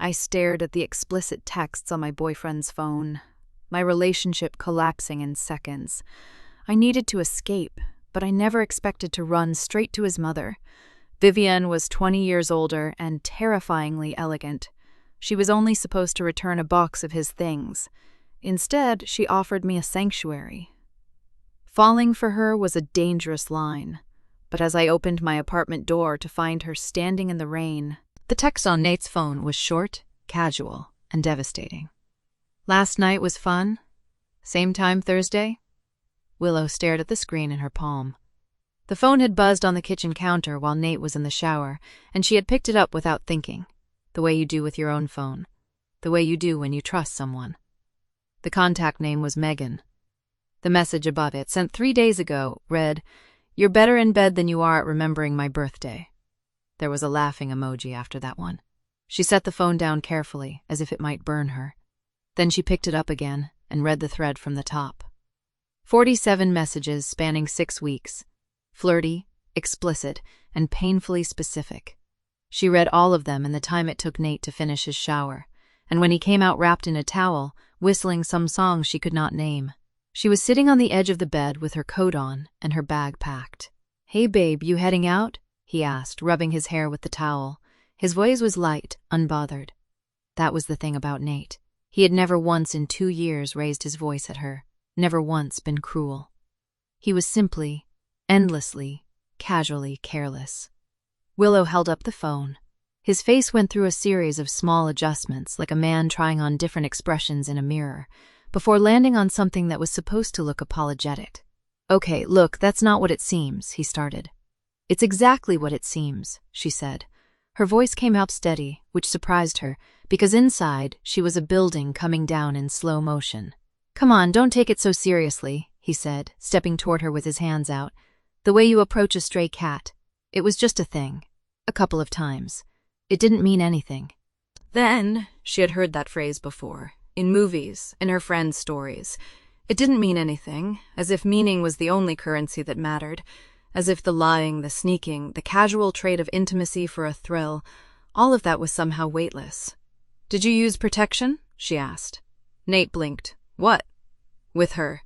I stared at the explicit texts on my boyfriend's phone, my relationship collapsing in seconds. I needed to escape, but I never expected to run straight to his mother. Vivienne was 20 years older and terrifyingly elegant. She was only supposed to return a box of his things. Instead, she offered me a sanctuary. Falling for her was a dangerous line, but as I opened my apartment door to find her standing in the rain, the text on Nate's phone was short, casual, and devastating. "Last night was fun? Same time Thursday?" Willow stared at the screen in her palm. The phone had buzzed on the kitchen counter while Nate was in the shower, and she had picked it up without thinking, the way you do with your own phone, the way you do when you trust someone. The contact name was Megan. The message above it, sent 3 days ago, read, "You're better in bed than you are at remembering my birthday." There was a laughing emoji after that one. She set the phone down carefully, as if it might burn her. Then she picked it up again and read the thread from the top. 47 messages spanning 6 weeks. Flirty, explicit, and painfully specific. She read all of them in the time it took Nate to finish his shower, and when he came out wrapped in a towel, whistling some song she could not name. She was sitting on the edge of the bed with her coat on and her bag packed. "Hey babe, you heading out?" he asked, rubbing his hair with the towel. His voice was light, unbothered. That was the thing about Nate. He had never once in 2 years raised his voice at her, never once been cruel. He was simply, endlessly, casually careless. Willow held up the phone. His face went through a series of small adjustments, like a man trying on different expressions in a mirror, before landing on something that was supposed to look apologetic. "Okay, look, that's not what it seems," he started. "It's exactly what it seems," she said. Her voice came out steady, which surprised her, because inside she was a building coming down in slow motion. "Come on, don't take it so seriously," he said, stepping toward her with his hands out. "The way you approach a stray cat. It was just a thing. A couple of times. It didn't mean anything." Then, she had heard that phrase before, in movies, in her friends' stories. It didn't mean anything, as if meaning was the only currency that mattered, as if the lying, the sneaking, the casual trade of intimacy for a thrill, all of that was somehow weightless. "Did you use protection?" she asked. Nate blinked. "What?" "With her.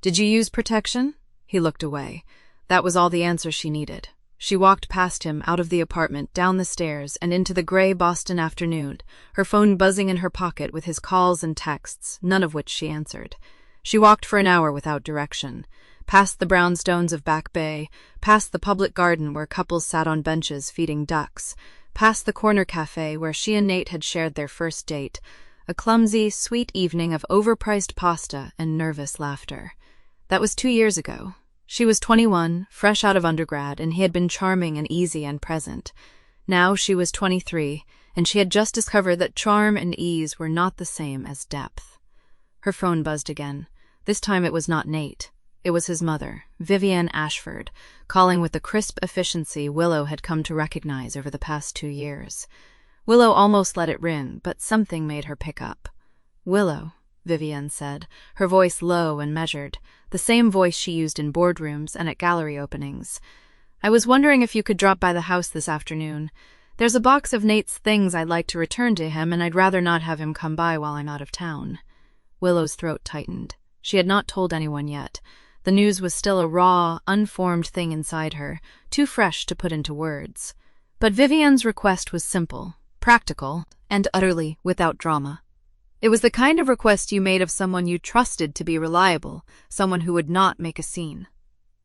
Did you use protection?" He looked away. That was all the answer she needed. She walked past him, out of the apartment, down the stairs, and into the gray Boston afternoon, her phone buzzing in her pocket with his calls and texts, none of which she answered. She walked for an hour without direction, past the brownstones of Back Bay, past the public garden where couples sat on benches feeding ducks, past the corner cafe where she and Nate had shared their first date, a clumsy, sweet evening of overpriced pasta and nervous laughter. That was 2 years ago. She was 21, fresh out of undergrad, and he had been charming and easy and present. Now she was 23, and she had just discovered that charm and ease were not the same as depth. Her phone buzzed again. This time it was not Nate. It was his mother, Vivienne Ashford, calling with the crisp efficiency Willow had come to recognize over the past 2 years. Willow almost let it ring, but something made her pick up. "Willow," Vivienne said, her voice low and measured, the same voice she used in boardrooms and at gallery openings. "I was wondering if you could drop by the house this afternoon. There's a box of Nate's things I'd like to return to him, and I'd rather not have him come by while I'm out of town." Willow's throat tightened. She had not told anyone yet. The news was still a raw, unformed thing inside her, too fresh to put into words. But Vivienne's request was simple, practical, and utterly without drama. It was the kind of request you made of someone you trusted to be reliable, someone who would not make a scene.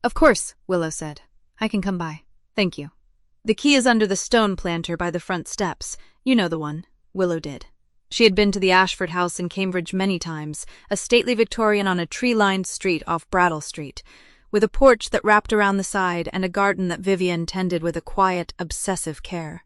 "Of course," Willow said. "I can come by. Thank you. The key is under the stone planter by the front steps. You know the one." Willow did. She had been to the Ashford house in Cambridge many times, a stately Victorian on a tree-lined street off Brattle Street, with a porch that wrapped around the side and a garden that Vivienne tended with a quiet, obsessive care.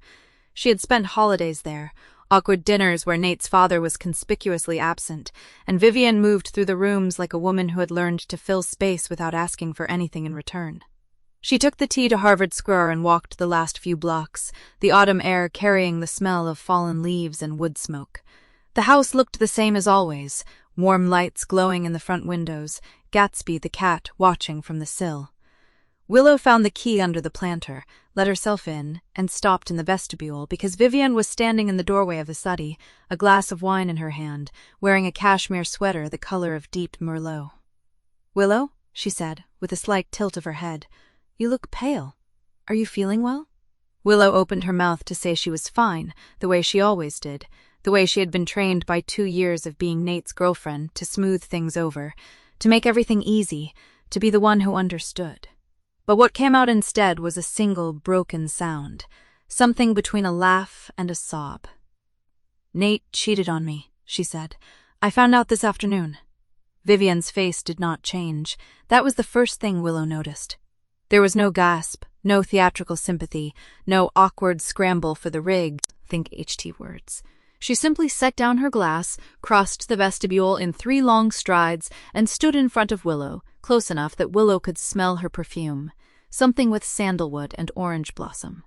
She had spent holidays there, awkward dinners where Nate's father was conspicuously absent, and Vivienne moved through the rooms like a woman who had learned to fill space without asking for anything in return. She took the T to Harvard Square and walked the last few blocks, the autumn air carrying the smell of fallen leaves and wood smoke. The house looked the same as always, warm lights glowing in the front windows, Gatsby the cat watching from the sill. Willow found the key under the planter, let herself in, and stopped in the vestibule because Vivian was standing in the doorway of the study, a glass of wine in her hand, wearing a cashmere sweater the color of deep merlot. "Willow," she said, with a slight tilt of her head, "you look pale. Are you feeling well?" Willow opened her mouth to say she was fine, the way she always did, the way she had been trained by 2 years of being Nate's girlfriend to smooth things over, to make everything easy, to be the one who understood. But what came out instead was a single broken sound, something between a laugh and a sob. "Nate cheated on me," she said. "I found out this afternoon." Vivian's face did not change. That was the first thing Willow noticed. There was no gasp, no theatrical sympathy, no awkward scramble for the rig, think HT words. She simply set down her glass, crossed the vestibule in 3 long strides, and stood in front of Willow, close enough that Willow could smell her perfume, something with sandalwood and orange blossom.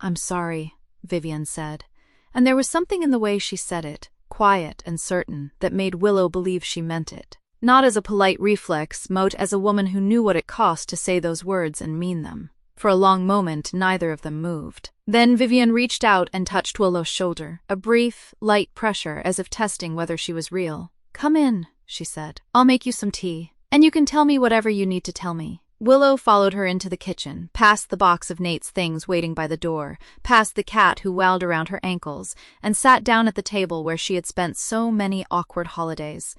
"I'm sorry," Vivian said, and there was something in the way she said it, quiet and certain, that made Willow believe she meant it. Not as a polite reflex, but as a woman who knew what it cost to say those words and mean them. For a long moment, neither of them moved. Then Vivian reached out and touched Willow's shoulder, a brief, light pressure as if testing whether she was real. "Come in," she said. "I'll make you some tea, and you can tell me whatever you need to tell me." Willow followed her into the kitchen, past the box of Nate's things waiting by the door, past the cat who wowed around her ankles, and sat down at the table where she had spent so many awkward holidays.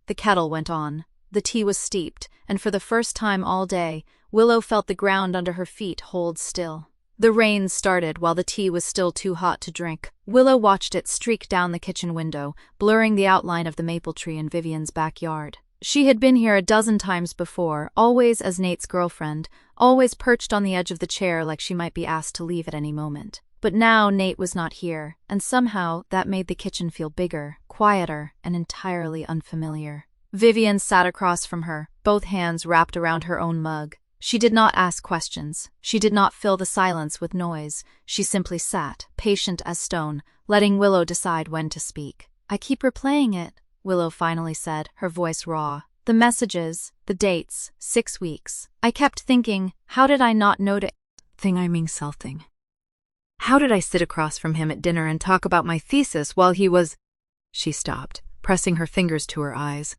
The kettle went on. The tea was steeped, and for the first time all day, Willow felt the ground under her feet hold still. The rain started while the tea was still too hot to drink. Willow watched it streak down the kitchen window, blurring the outline of the maple tree in Vivian's backyard. She had been here a dozen times before, always as Nate's girlfriend, always perched on the edge of the chair like she might be asked to leave at any moment. But now Nate was not here, and somehow that made the kitchen feel bigger, quieter, and entirely unfamiliar. Vivian sat across from her, both hands wrapped around her own mug. She did not ask questions. She did not fill the silence with noise. She simply sat, patient as stone, letting Willow decide when to speak. "I keep replaying it," Willow finally said, her voice raw. "The messages, the dates, 6 weeks. I kept thinking, how did I not notice something? How did I sit across from him at dinner and talk about my thesis while he was—" She stopped, pressing her fingers to her eyes.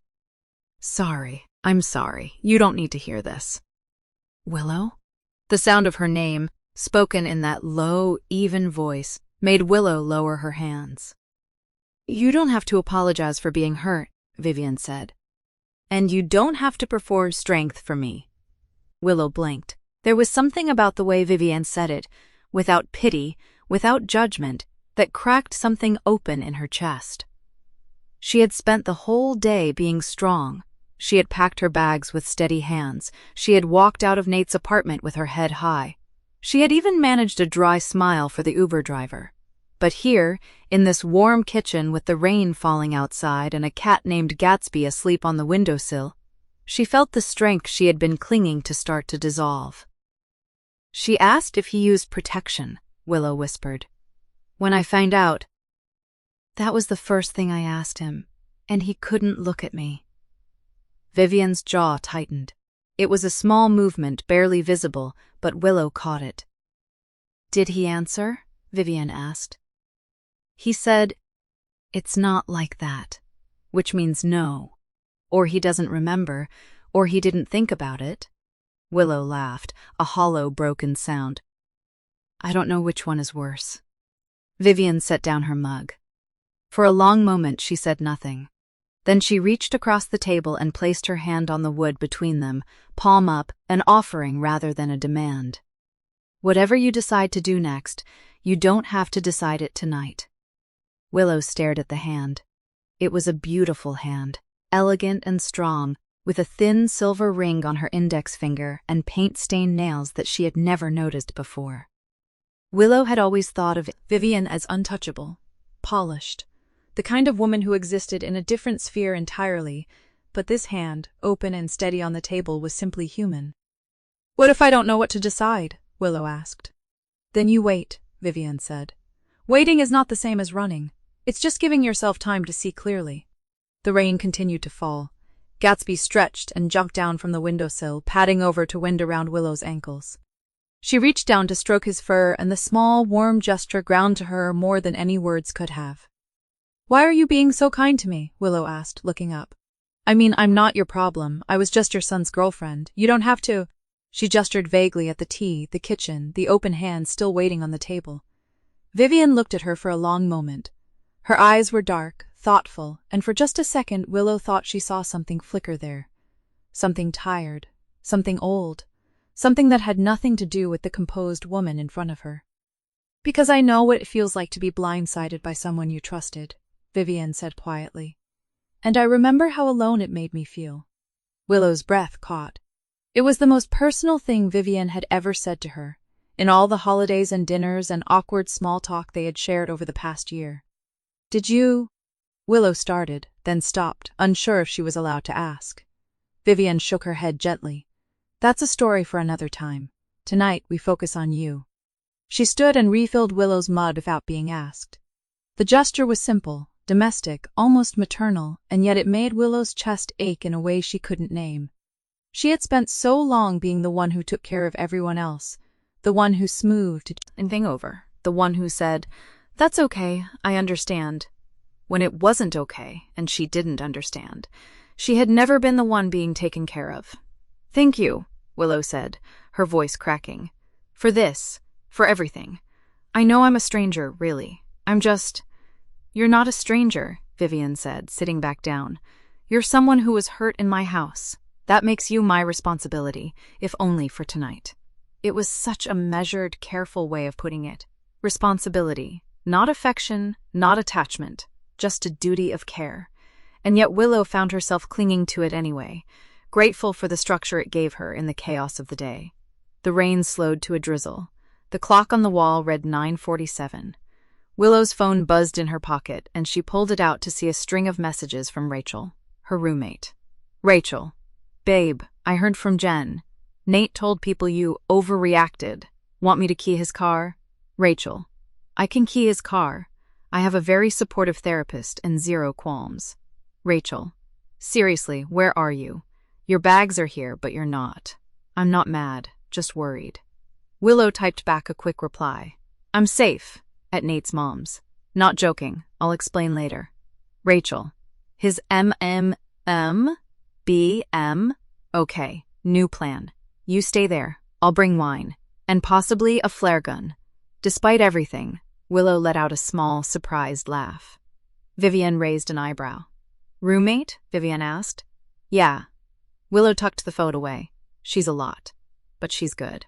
"Sorry, I'm sorry. You don't need to hear this." "Willow?" The sound of her name, spoken in that low, even voice, made Willow lower her hands. "You don't have to apologize for being hurt," Vivian said. "And you don't have to perform strength for me." Willow blinked. There was something about the way Vivian said it, without pity, without judgment, that cracked something open in her chest. She had spent the whole day being strong. She had packed her bags with steady hands. She had walked out of Nate's apartment with her head high. She had even managed a dry smile for the Uber driver. But here, in this warm kitchen with the rain falling outside and a cat named Gatsby asleep on the windowsill, she felt the strength she had been clinging to start to dissolve. "She asked if he used protection," Willow whispered. "When I found out, that was the first thing I asked him, and he couldn't look at me." Vivian's jaw tightened. It was a small movement, barely visible, but Willow caught it. "Did he answer?" Vivian asked. "He said, 'It's not like that,' which means no. Or he doesn't remember, or he didn't think about it." Willow laughed, a hollow, broken sound. "I don't know which one is worse." Vivian set down her mug. For a long moment she said nothing. Then she reached across the table and placed her hand on the wood between them, palm up, an offering rather than a demand. "Whatever you decide to do next, you don't have to decide it tonight." Willow stared at the hand. It was a beautiful hand, elegant and strong, with a thin silver ring on her index finger and paint-stained nails that she had never noticed before. Willow had always thought of Vivian as untouchable, polished, the kind of woman who existed in a different sphere entirely, but this hand, open and steady on the table, was simply human. "What if I don't know what to decide?" Willow asked. "Then you wait," Vivian said. "Waiting is not the same as running. It's just giving yourself time to see clearly." The rain continued to fall. Gatsby stretched and jumped down from the windowsill, padding over to wind around Willow's ankles. She reached down to stroke his fur, and the small, warm gesture ground to her more than any words could have. "Why are you being so kind to me?" Willow asked, looking up. "I mean, I'm not your problem. I was just your son's girlfriend. You don't have to—" She gestured vaguely at the tea, the kitchen, the open hand still waiting on the table. Vivian looked at her for a long moment. Her eyes were dark, thoughtful, and for just a second Willow thought she saw something flicker there. Something tired, something old, something that had nothing to do with the composed woman in front of her. "Because I know what it feels like to be blindsided by someone you trusted," Vivian said quietly. "And I remember how alone it made me feel." Willow's breath caught. It was the most personal thing Vivian had ever said to her, in all the holidays and dinners and awkward small talk they had shared over the past year. "Did you—" Willow started, then stopped, unsure if she was allowed to ask. Vivian shook her head gently. "That's a story for another time. Tonight we focus on you." She stood and refilled Willow's mug without being asked. The gesture was simple, domestic, almost maternal, and yet it made Willow's chest ache in a way she couldn't name. She had spent so long being the one who took care of everyone else, the one who smoothed anything over, the one who said, "That's okay, I understand," when it wasn't okay and she didn't understand. She had never been the one being taken care of. "Thank you," Willow said, her voice cracking. "For this, for everything. I know I'm a stranger, really. I'm just—" "You're not a stranger," Vivian said, sitting back down. "You're someone who was hurt in my house. That makes you my responsibility, if only for tonight." It was such a measured, careful way of putting it. Responsibility. Not affection, not attachment, just a duty of care. And yet Willow found herself clinging to it anyway, grateful for the structure it gave her in the chaos of the day. The rain slowed to a drizzle. The clock on the wall read 9:47. Willow's phone buzzed in her pocket, and she pulled it out to see a string of messages from Rachel, her roommate. "Rachel. Babe, I heard from Jen. Nate told people you overreacted. Want me to key his car? Rachel. I can key his car. I have a very supportive therapist and zero qualms. Rachel. Seriously, where are you? Your bags are here, but you're not. I'm not mad, just worried." Willow typed back a quick reply. "I'm safe. At Nate's mom's. Not joking, I'll explain later." Rachel. "His BM? Okay, new plan. You stay there, I'll bring wine. And possibly a flare gun." Despite everything, Willow let out a small, surprised laugh. Vivian raised an eyebrow. "Roommate?" Vivian asked. "Yeah." Willow tucked the phone away. "She's a lot. But she's good."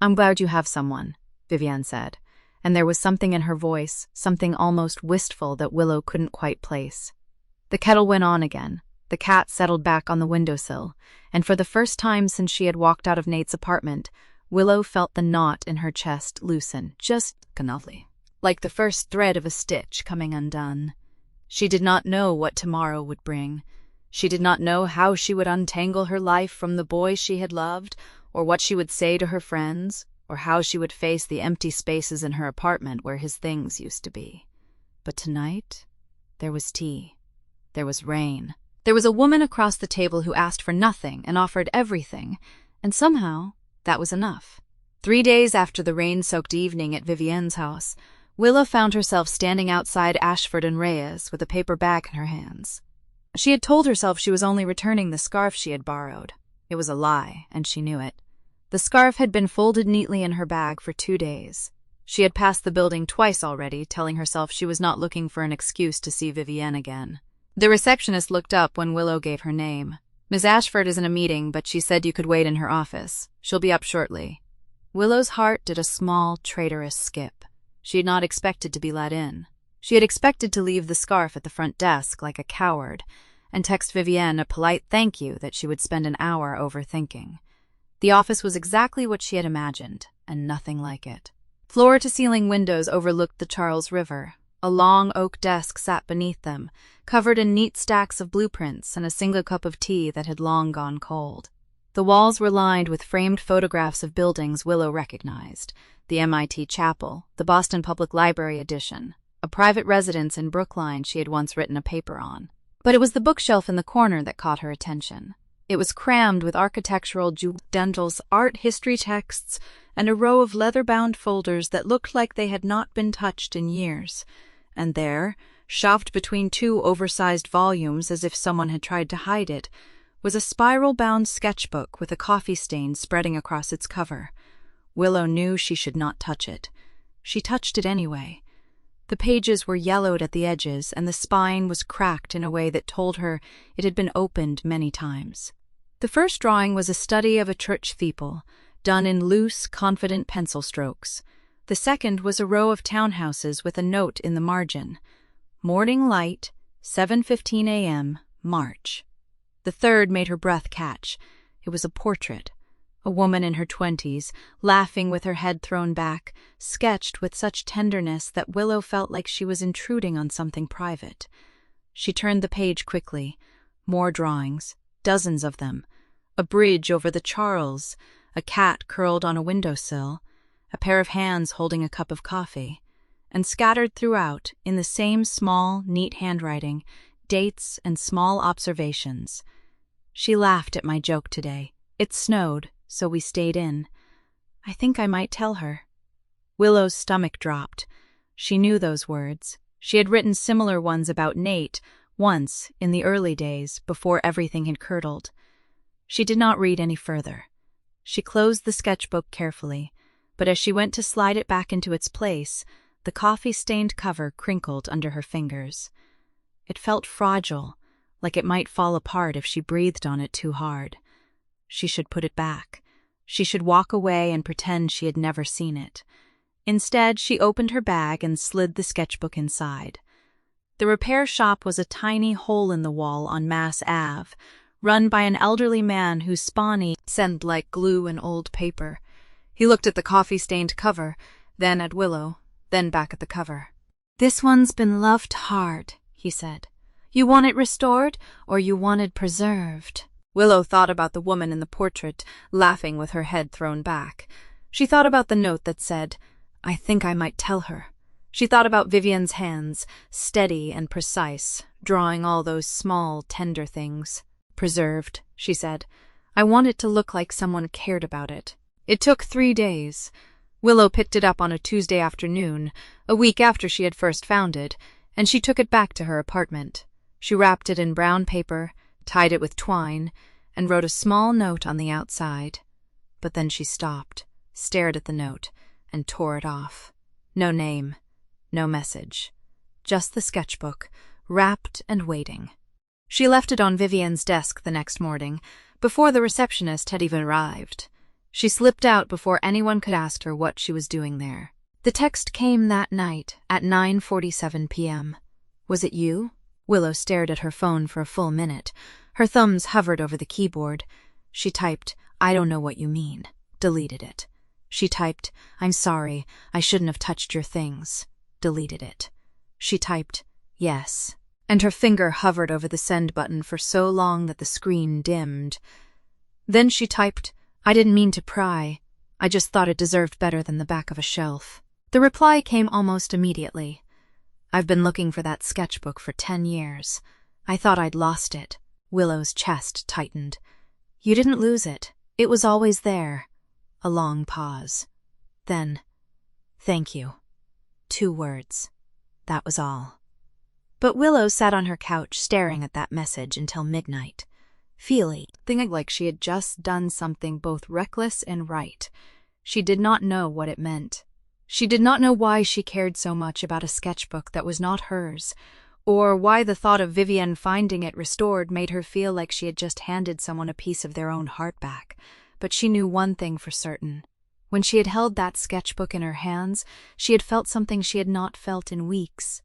"I'm glad you have someone," Vivian said, and there was something in her voice, something almost wistful that Willow couldn't quite place. The kettle went on again. The cat settled back on the windowsill, and for the first time since she had walked out of Nate's apartment, Willow felt the knot in her chest loosen, just cannotly, like the first thread of a stitch coming undone. She did not know what tomorrow would bring. She did not know how she would untangle her life from the boy she had loved, or what she would say to her friends, or how she would face the empty spaces in her apartment where his things used to be. But tonight, there was tea. There was rain. There was a woman across the table who asked for nothing and offered everything, and somehow that was enough. 3 days after the rain-soaked evening at Vivienne's house, Willow found herself standing outside Ashford and Reyes with a paper bag in her hands. She had told herself she was only returning the scarf she had borrowed. It was a lie, and she knew it. The scarf had been folded neatly in her bag for 2 days. She had passed the building twice already, telling herself she was not looking for an excuse to see Vivienne again. The receptionist looked up when Willow gave her name. "Miss Ashford is in a meeting, but she said you could wait in her office. She'll be up shortly." Willow's heart did a small, traitorous skip. She had not expected to be let in. She had expected to leave the scarf at the front desk like a coward and text Vivienne a polite thank you that she would spend an hour overthinking. The office was exactly what she had imagined, and nothing like it. Floor-to-ceiling windows overlooked the Charles River. A long oak desk sat beneath them, covered in neat stacks of blueprints and a single cup of tea that had long gone cold. The walls were lined with framed photographs of buildings Willow recognized: the MIT Chapel, the Boston Public Library addition, a private residence in Brookline she had once written a paper on. But it was the bookshelf in the corner that caught her attention. It was crammed with architectural dentals, art history texts, and a row of leather-bound folders that looked like they had not been touched in years. And there, shoved between two oversized volumes as if someone had tried to hide it, was a spiral-bound sketchbook with a coffee stain spreading across its cover. Willow knew she should not touch it. She touched it anyway. The pages were yellowed at the edges, and the spine was cracked in a way that told her it had been opened many times. The first drawing was a study of a church steeple, done in loose, confident pencil strokes. The second was a row of townhouses with a note in the margin. Morning light, 7:15 a.m., March. The third made her breath catch. It was a portrait. A woman in her 20s, laughing with her head thrown back, sketched with such tenderness that Willow felt like she was intruding on something private. She turned the page quickly. More drawings, dozens of them. A bridge over the Charles, a cat curled on a windowsill, a pair of hands holding a cup of coffee, and scattered throughout, in the same small, neat handwriting, dates and small observations. She laughed at my joke today. It snowed, so we stayed in. I think I might tell her. Willow's stomach dropped. She knew those words. She had written similar ones about Nate, once, in the early days, before everything had curdled. She did not read any further. She closed the sketchbook carefully, but as she went to slide it back into its place, the coffee-stained cover crinkled under her fingers. It felt fragile, like it might fall apart if she breathed on it too hard. She should put it back. She should walk away and pretend she had never seen it. Instead, she opened her bag and slid the sketchbook inside. The repair shop was a tiny hole in the wall on Mass Ave, run by an elderly man whose spawny scent like glue and old paper. He looked at the coffee-stained cover, then at Willow, then back at the cover. "This one's been loved hard," he said. "You want it restored, or you want it preserved?" Willow thought about the woman in the portrait, laughing with her head thrown back. She thought about the note that said, "I think I might tell her." She thought about Vivian's hands, steady and precise, drawing all those small, tender things. "Preserved," she said. "I want it to look like someone cared about it." It took 3 days. Willow picked it up on a Tuesday afternoon, a week after she had first found it, and she took it back to her apartment. She wrapped it in brown paper, tied it with twine, and wrote a small note on the outside. But then she stopped, stared at the note, and tore it off. No name, no message. Just the sketchbook, wrapped and waiting. She left it on Vivian's desk the next morning, before the receptionist had even arrived. She slipped out before anyone could ask her what she was doing there. The text came that night at 9:47 p.m. "Was it you?" Willow stared at her phone for a full minute. Her thumbs hovered over the keyboard. She typed, "I don't know what you mean." Deleted it. She typed, "I'm sorry, I shouldn't have touched your things." Deleted it. She typed, "Yes," and her finger hovered over the send button for so long that the screen dimmed. Then she typed, "I didn't mean to pry. I just thought it deserved better than the back of a shelf." The reply came almost immediately. "I've been looking for that sketchbook for 10 years. I thought I'd lost it." Willow's chest tightened. "You didn't lose it. It was always there." A long pause. Then, "Thank you." 2 words. That was all. But Willow sat on her couch staring at that message until midnight, feeling like she had just done something both reckless and right. She did not know what it meant. She did not know why she cared so much about a sketchbook that was not hers, or why the thought of Vivian finding it restored made her feel like she had just handed someone a piece of their own heart back. But she knew one thing for certain. When she had held that sketchbook in her hands, she had felt something she had not felt in weeks.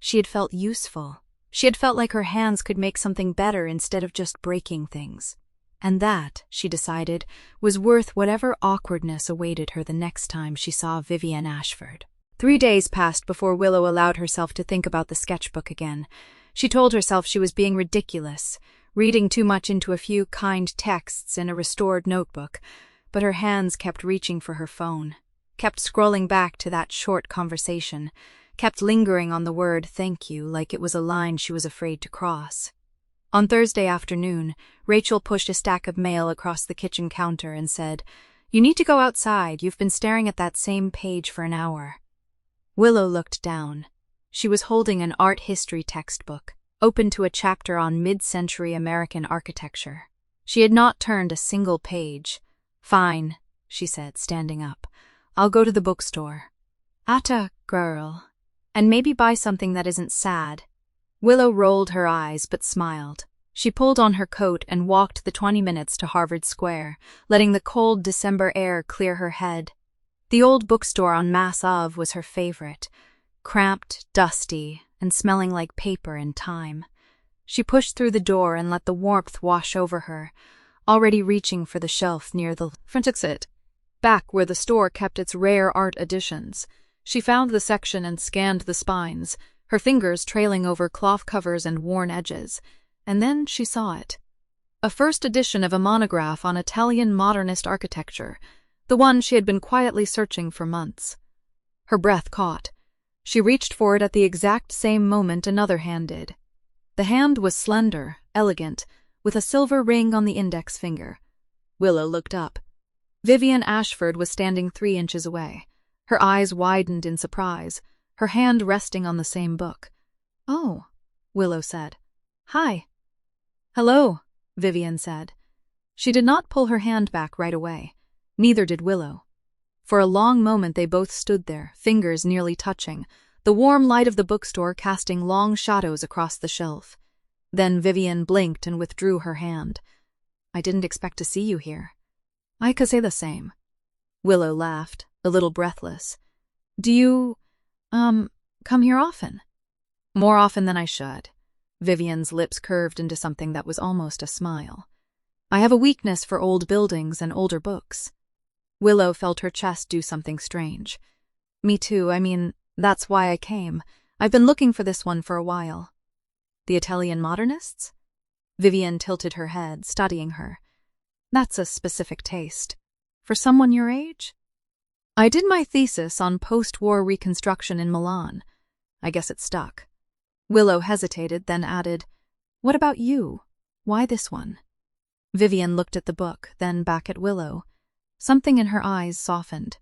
She had felt useful. She had felt like her hands could make something better instead of just breaking things. And that, she decided, was worth whatever awkwardness awaited her the next time she saw Vivian Ashford. 3 days passed before Willow allowed herself to think about the sketchbook again. She told herself she was being ridiculous, reading too much into a few kind texts in a restored notebook, but her hands kept reaching for her phone, kept scrolling back to that short conversation, kept lingering on the word "thank you" like it was a line she was afraid to cross. On Thursday afternoon, Rachel pushed a stack of mail across the kitchen counter and said, "You need to go outside. You've been staring at that same page for an hour." Willow looked down. She was holding an art history textbook, open to a chapter on mid-century American architecture. She had not turned a single page. "Fine," she said, standing up. "I'll go to the bookstore." "Atta, girl. And maybe buy something that isn't sad." Willow rolled her eyes but smiled. She pulled on her coat and walked the 20 minutes to Harvard Square, letting the cold December air clear her head. The old bookstore on Mass Ave was her favorite, cramped, dusty, and smelling like paper and time. She pushed through the door and let the warmth wash over her, already reaching for the shelf near the front exit, back where the store kept its rare art editions. She found the section and scanned the spines, her fingers trailing over cloth covers and worn edges, and then she saw it. A first edition of a monograph on Italian modernist architecture, the one she had been quietly searching for months. Her breath caught. She reached for it at the exact same moment another hand did. The hand was slender, elegant, with a silver ring on the index finger. Willow looked up. Vivian Ashford was standing 3 inches away. Her eyes widened in surprise, her hand resting on the same book. "Oh," Willow said. "Hi." "Hello," Vivian said. She did not pull her hand back right away. Neither did Willow. For a long moment they both stood there, fingers nearly touching, the warm light of the bookstore casting long shadows across the shelf. Then Vivian blinked and withdrew her hand. "I didn't expect to see you here." "I could say the same." Willow laughed, a little breathless. "Do you, come here often?" "More often than I should." Vivian's lips curved into something that was almost a smile. "I have a weakness for old buildings and older books." Willow felt her chest do something strange. "Me too, that's why I came. I've been looking for this one for a while." "The Italian modernists?" Vivian tilted her head, studying her. "That's a specific taste. For someone your age?" "I did my thesis on post-war reconstruction in Milan. I guess it stuck." Willow hesitated, then added, "What about you? Why this one?" Vivian looked at the book, then back at Willow. Something in her eyes softened.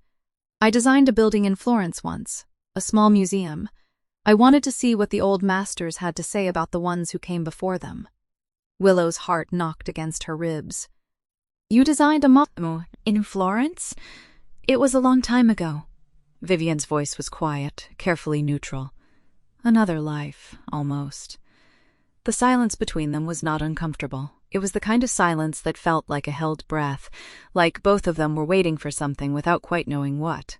"I designed a building in Florence once, a small museum. I wanted to see what the old masters had to say about the ones who came before them." Willow's heart knocked against her ribs. "You designed a museum in Florence? It was a long time ago." Vivian's voice was quiet, carefully neutral. "Another life, almost." The silence between them was not uncomfortable. It was the kind of silence that felt like a held breath, like both of them were waiting for something without quite knowing what.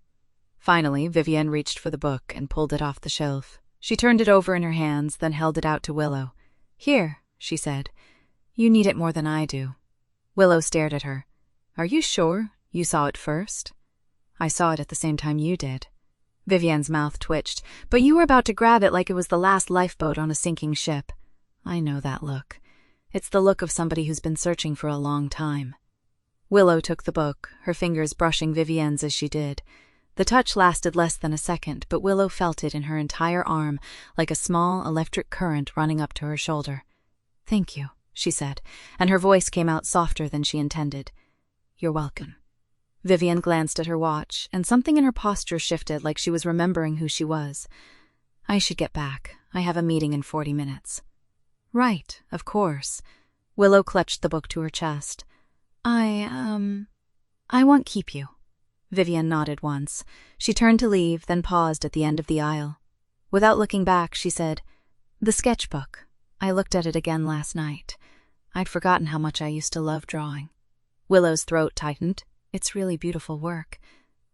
Finally, Vivian reached for the book and pulled it off the shelf. She turned it over in her hands, then held it out to Willow. "Here," she said. "You need it more than I do." Willow stared at her. "Are you sure you saw it first?" "I saw it at the same time you did." Vivian's mouth twitched. "But you were about to grab it like it was the last lifeboat on a sinking ship." "I know that look. It's the look of somebody who's been searching for a long time." Willow took the book, her fingers brushing Vivian's as she did. The touch lasted less than a second, but Willow felt it in her entire arm, like a small electric current running up to her shoulder. "Thank you," she said, and her voice came out softer than she intended. "You're welcome." Vivian glanced at her watch, and something in her posture shifted like she was remembering who she was. "I should get back. I have a meeting in 40 minutes. "Right, of course." Willow clutched the book to her chest. I won't keep you." Vivian nodded once. She turned to leave, then paused at the end of the aisle. Without looking back, she said, "The sketchbook. I looked at it again last night. I'd forgotten how much I used to love drawing." Willow's throat tightened. "It's really beautiful work.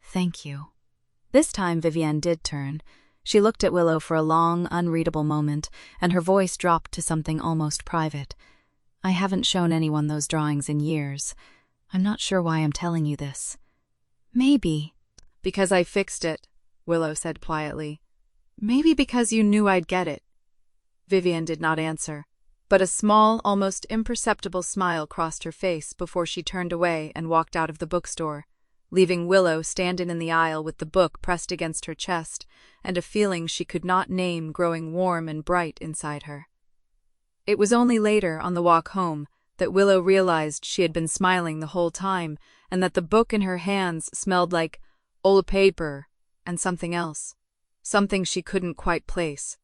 Thank you." This time Vivian did turn. She looked at Willow for a long, unreadable moment, and her voice dropped to something almost private. "I haven't shown anyone those drawings in years. I'm not sure why I'm telling you this." "Maybe because I fixed it," Willow said quietly. "Maybe because you knew I'd get it." Vivian did not answer, but a small, almost imperceptible smile crossed her face before she turned away and walked out of the bookstore, leaving Willow standing in the aisle with the book pressed against her chest and a feeling she could not name growing warm and bright inside her. It was only later, on the walk home, that Willow realized she had been smiling the whole time and that the book in her hands smelled like old paper and something else. Something she couldn't quite place.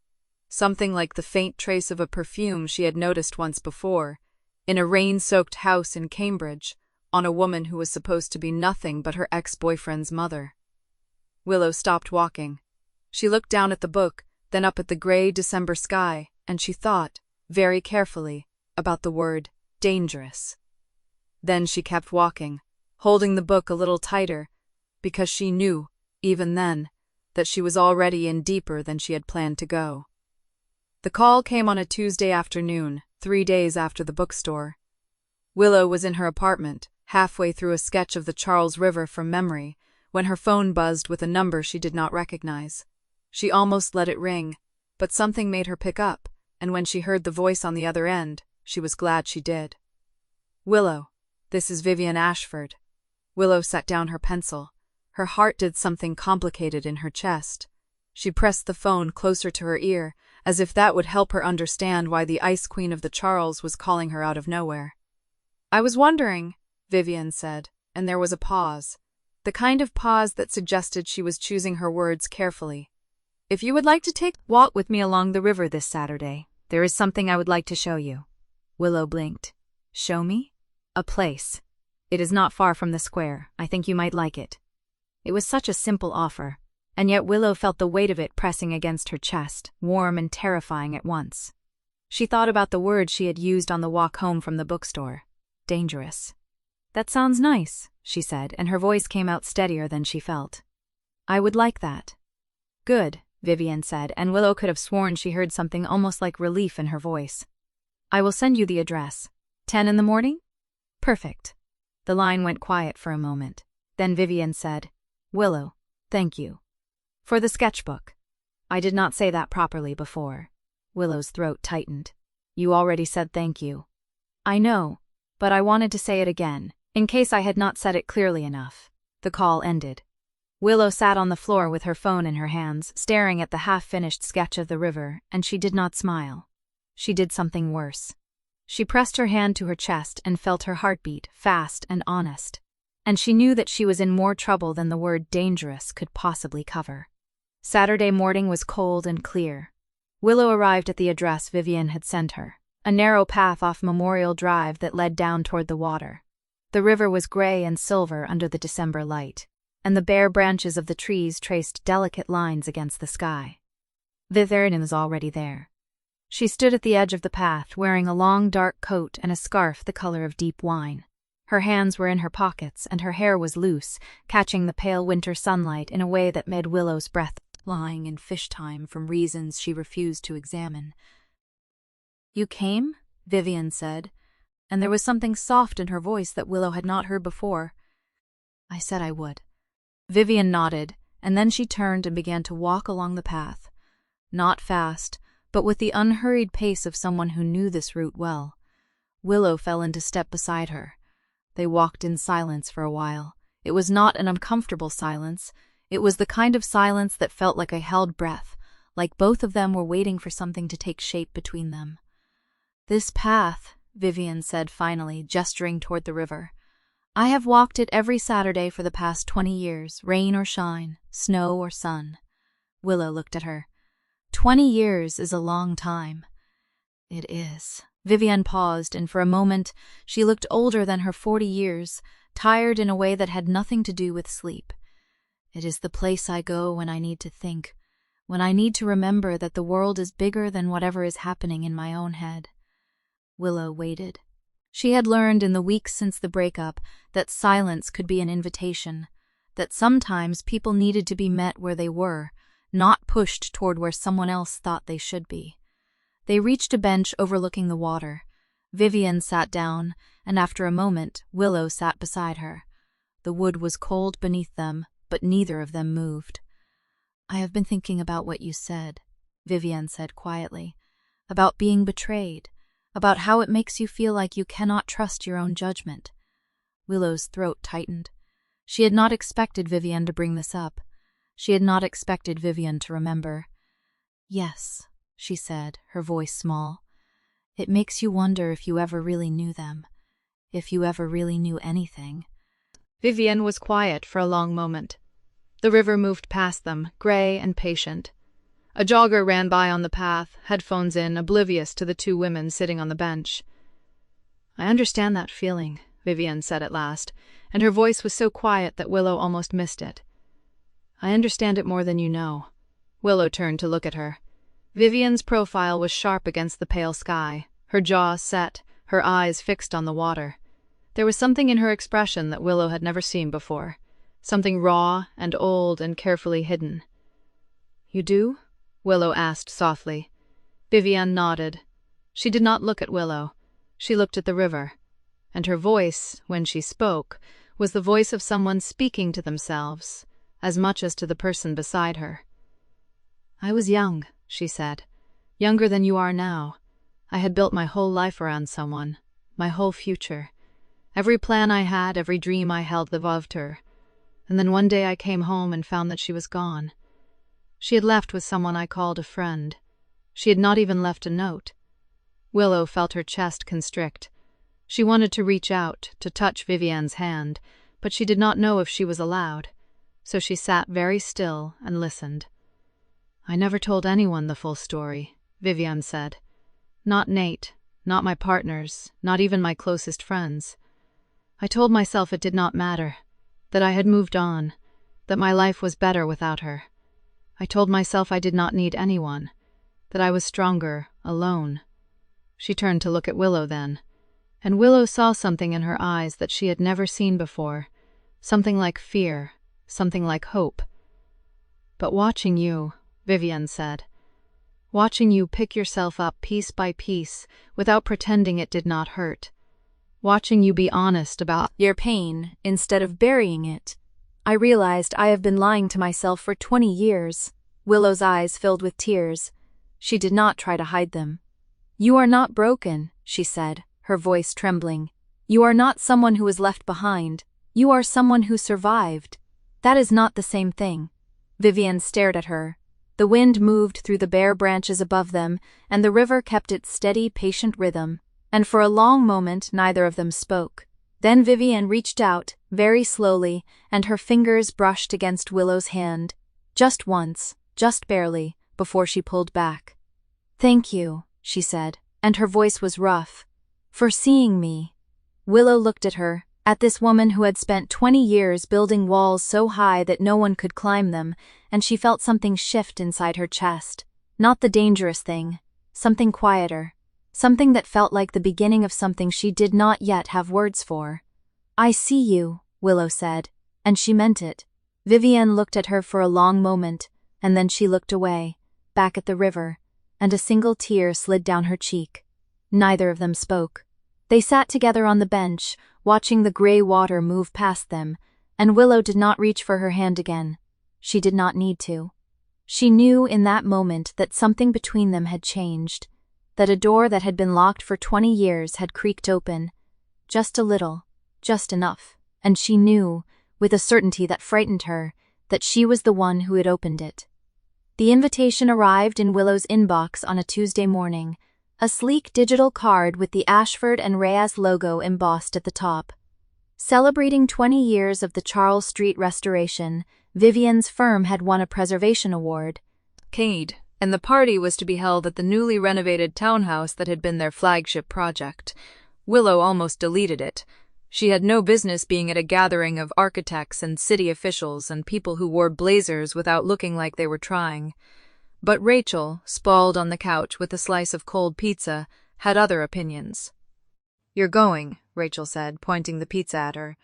Something like the faint trace of a perfume she had noticed once before, in a rain-soaked house in Cambridge, on a woman who was supposed to be nothing but her ex-boyfriend's mother. Willow stopped walking. She looked down at the book, then up at the gray December sky, and she thought, very carefully, about the word dangerous. Then she kept walking, holding the book a little tighter, because she knew, even then, that she was already in deeper than she had planned to go. The call came on a Tuesday afternoon, 3 days after the bookstore. Willow was in her apartment, halfway through a sketch of the Charles River from memory, when her phone buzzed with a number she did not recognize. She almost let it ring, but something made her pick up, and when she heard the voice on the other end, she was glad she did. "Willow, this is Vivian Ashford." Willow set down her pencil. Her heart did something complicated in her chest. She pressed the phone closer to her ear, as if that would help her understand why the Ice Queen of the Charles was calling her out of nowhere. "I was wondering," Vivian said, and there was a pause. The kind of pause that suggested she was choosing her words carefully. "If you would like to take a walk with me along the river this Saturday, there is something I would like to show you." Willow blinked. "Show me?" "A place. It is not far from the square. I think you might like it." It was such a simple offer, and yet Willow felt the weight of it pressing against her chest, warm and terrifying at once. She thought about the words she had used on the walk home from the bookstore. Dangerous. "That sounds nice," she said, and her voice came out steadier than she felt. "I would like that." "Good," Vivian said, and Willow could have sworn she heard something almost like relief in her voice. "I will send you the address. 10 in the morning?" "Perfect." The line went quiet for a moment. Then Vivian said, "Willow, thank you. For the sketchbook." "I did not say that properly before." Willow's throat tightened. "You already said thank you." "I know, but I wanted to say it again, in case I had not said it clearly enough." The call ended. Willow sat on the floor with her phone in her hands, staring at the half-finished sketch of the river, and she did not smile. She did something worse. She pressed her hand to her chest and felt her heartbeat, fast and honest. And she knew that she was in more trouble than the word dangerous could possibly cover. Saturday morning was cold and clear. Willow arrived at the address Vivian had sent her, a narrow path off Memorial Drive that led down toward the water. The river was gray and silver under the December light, and the bare branches of the trees traced delicate lines against the sky. Vivian was already there. She stood at the edge of the path, wearing a long dark coat and a scarf the color of deep wine. Her hands were in her pockets, and her hair was loose, catching the pale winter sunlight in a way that made Willow's breath lying in fish time from reasons she refused to examine. "You came?" Vivian said, and there was something soft in her voice that Willow had not heard before. "I said I would." Vivian nodded, and then she turned and began to walk along the path. Not fast, but with the unhurried pace of someone who knew this route well. Willow fell into step beside her. They walked in silence for a while. It was not an uncomfortable silence. It was the kind of silence that felt like a held breath, like both of them were waiting for something to take shape between them. "This path," Vivian said finally, gesturing toward the river. "I have walked it every Saturday for the past 20 years, rain or shine, snow or sun." Willow looked at her. 20 years is a long time." "It is." Vivian paused, and for a moment she looked older than her 40 years, tired in a way that had nothing to do with sleep. "It is the place I go when I need to think, when I need to remember that the world is bigger than whatever is happening in my own head." Willow waited. She had learned in the weeks since the breakup that silence could be an invitation, that sometimes people needed to be met where they were, not pushed toward where someone else thought they should be. They reached a bench overlooking the water. Vivian sat down, and after a moment, Willow sat beside her. The wood was cold beneath them, but neither of them moved. "I have been thinking about what you said," Vivian said quietly, "about being betrayed, about how it makes you feel like you cannot trust your own judgment." Willow's throat tightened. She had not expected Vivian to bring this up. She had not expected Vivian to remember. "Yes," she said, her voice small. It makes you wonder if you ever really knew them, if you ever really knew anything. Vivian was quiet for a long moment. The river moved past them, gray and patient. A jogger ran by on the path, headphones in, oblivious to the two women sitting on the bench. "I understand that feeling," Vivian said at last, and her voice was so quiet that Willow almost missed it. "I understand it more than you know." Willow turned to look at her. Vivian's profile was sharp against the pale sky, her jaw set, her eyes fixed on the water. There was something in her expression that Willow had never seen before, something raw and old and carefully hidden. "You do?" Willow asked softly. Vivian nodded. She did not look at Willow. She looked at the river. And her voice, when she spoke, was the voice of someone speaking to themselves, as much as to the person beside her. "I was young," she said. "Younger than you are now. I had built my whole life around someone, my whole future. Every plan I had, every dream I held loved her. And then one day I came home and found that she was gone. She had left with someone I called a friend. She had not even left a note." Willow felt her chest constrict. She wanted to reach out, to touch Vivian's hand, but she did not know if she was allowed, so she sat very still and listened. "I never told anyone the full story," Vivian said. "Not Nate, not my partners, not even my closest friends. I told myself it did not matter, that I had moved on, that my life was better without her. I told myself I did not need anyone, that I was stronger, alone." She turned to look at Willow then, and Willow saw something in her eyes that she had never seen before, something like fear, something like hope. "But watching you," Vivian said, "watching you pick yourself up piece by piece without pretending it did not hurt. Watching you be honest about your pain instead of burying it. I realized I have been lying to myself for 20 years. Willow's eyes filled with tears. She did not try to hide them. "You are not broken," she said, her voice trembling. "You are not someone who was left behind. You are someone who survived. That is not the same thing." Vivian stared at her. The wind moved through the bare branches above them, and the river kept its steady, patient rhythm, and for a long moment neither of them spoke. Then Vivian reached out, very slowly, and her fingers brushed against Willow's hand. Just once, just barely, before she pulled back. "Thank you," she said, and her voice was rough, "for seeing me." Willow looked at her, at this woman who had spent 20 years building walls so high that no one could climb them, and she felt something shift inside her chest. Not the dangerous thing, something quieter, something that felt like the beginning of something she did not yet have words for. "I see you," Willow said, and she meant it. Vivian looked at her for a long moment, and then she looked away, back at the river, and a single tear slid down her cheek. Neither of them spoke. They sat together on the bench, watching the gray water move past them, and Willow did not reach for her hand again. She did not need to. She knew in that moment that something between them had changed, that a door that had been locked for 20 years had creaked open. Just a little, just enough, and she knew, with a certainty that frightened her, that she was the one who had opened it. The invitation arrived in Willow's inbox on a Tuesday morning, a sleek digital card with the Ashford and Reyes logo embossed at the top. Celebrating 20 years of the Charles Street restoration, Vivian's firm had won a preservation award. Cade, and the party was to be held at the newly renovated townhouse that had been their flagship project. Willow almost deleted it. She had no business being at a gathering of architects and city officials and people who wore blazers without looking like they were trying. But Rachel, sprawled on the couch with a slice of cold pizza, had other opinions. "You're going," Rachel said, pointing the pizza at her.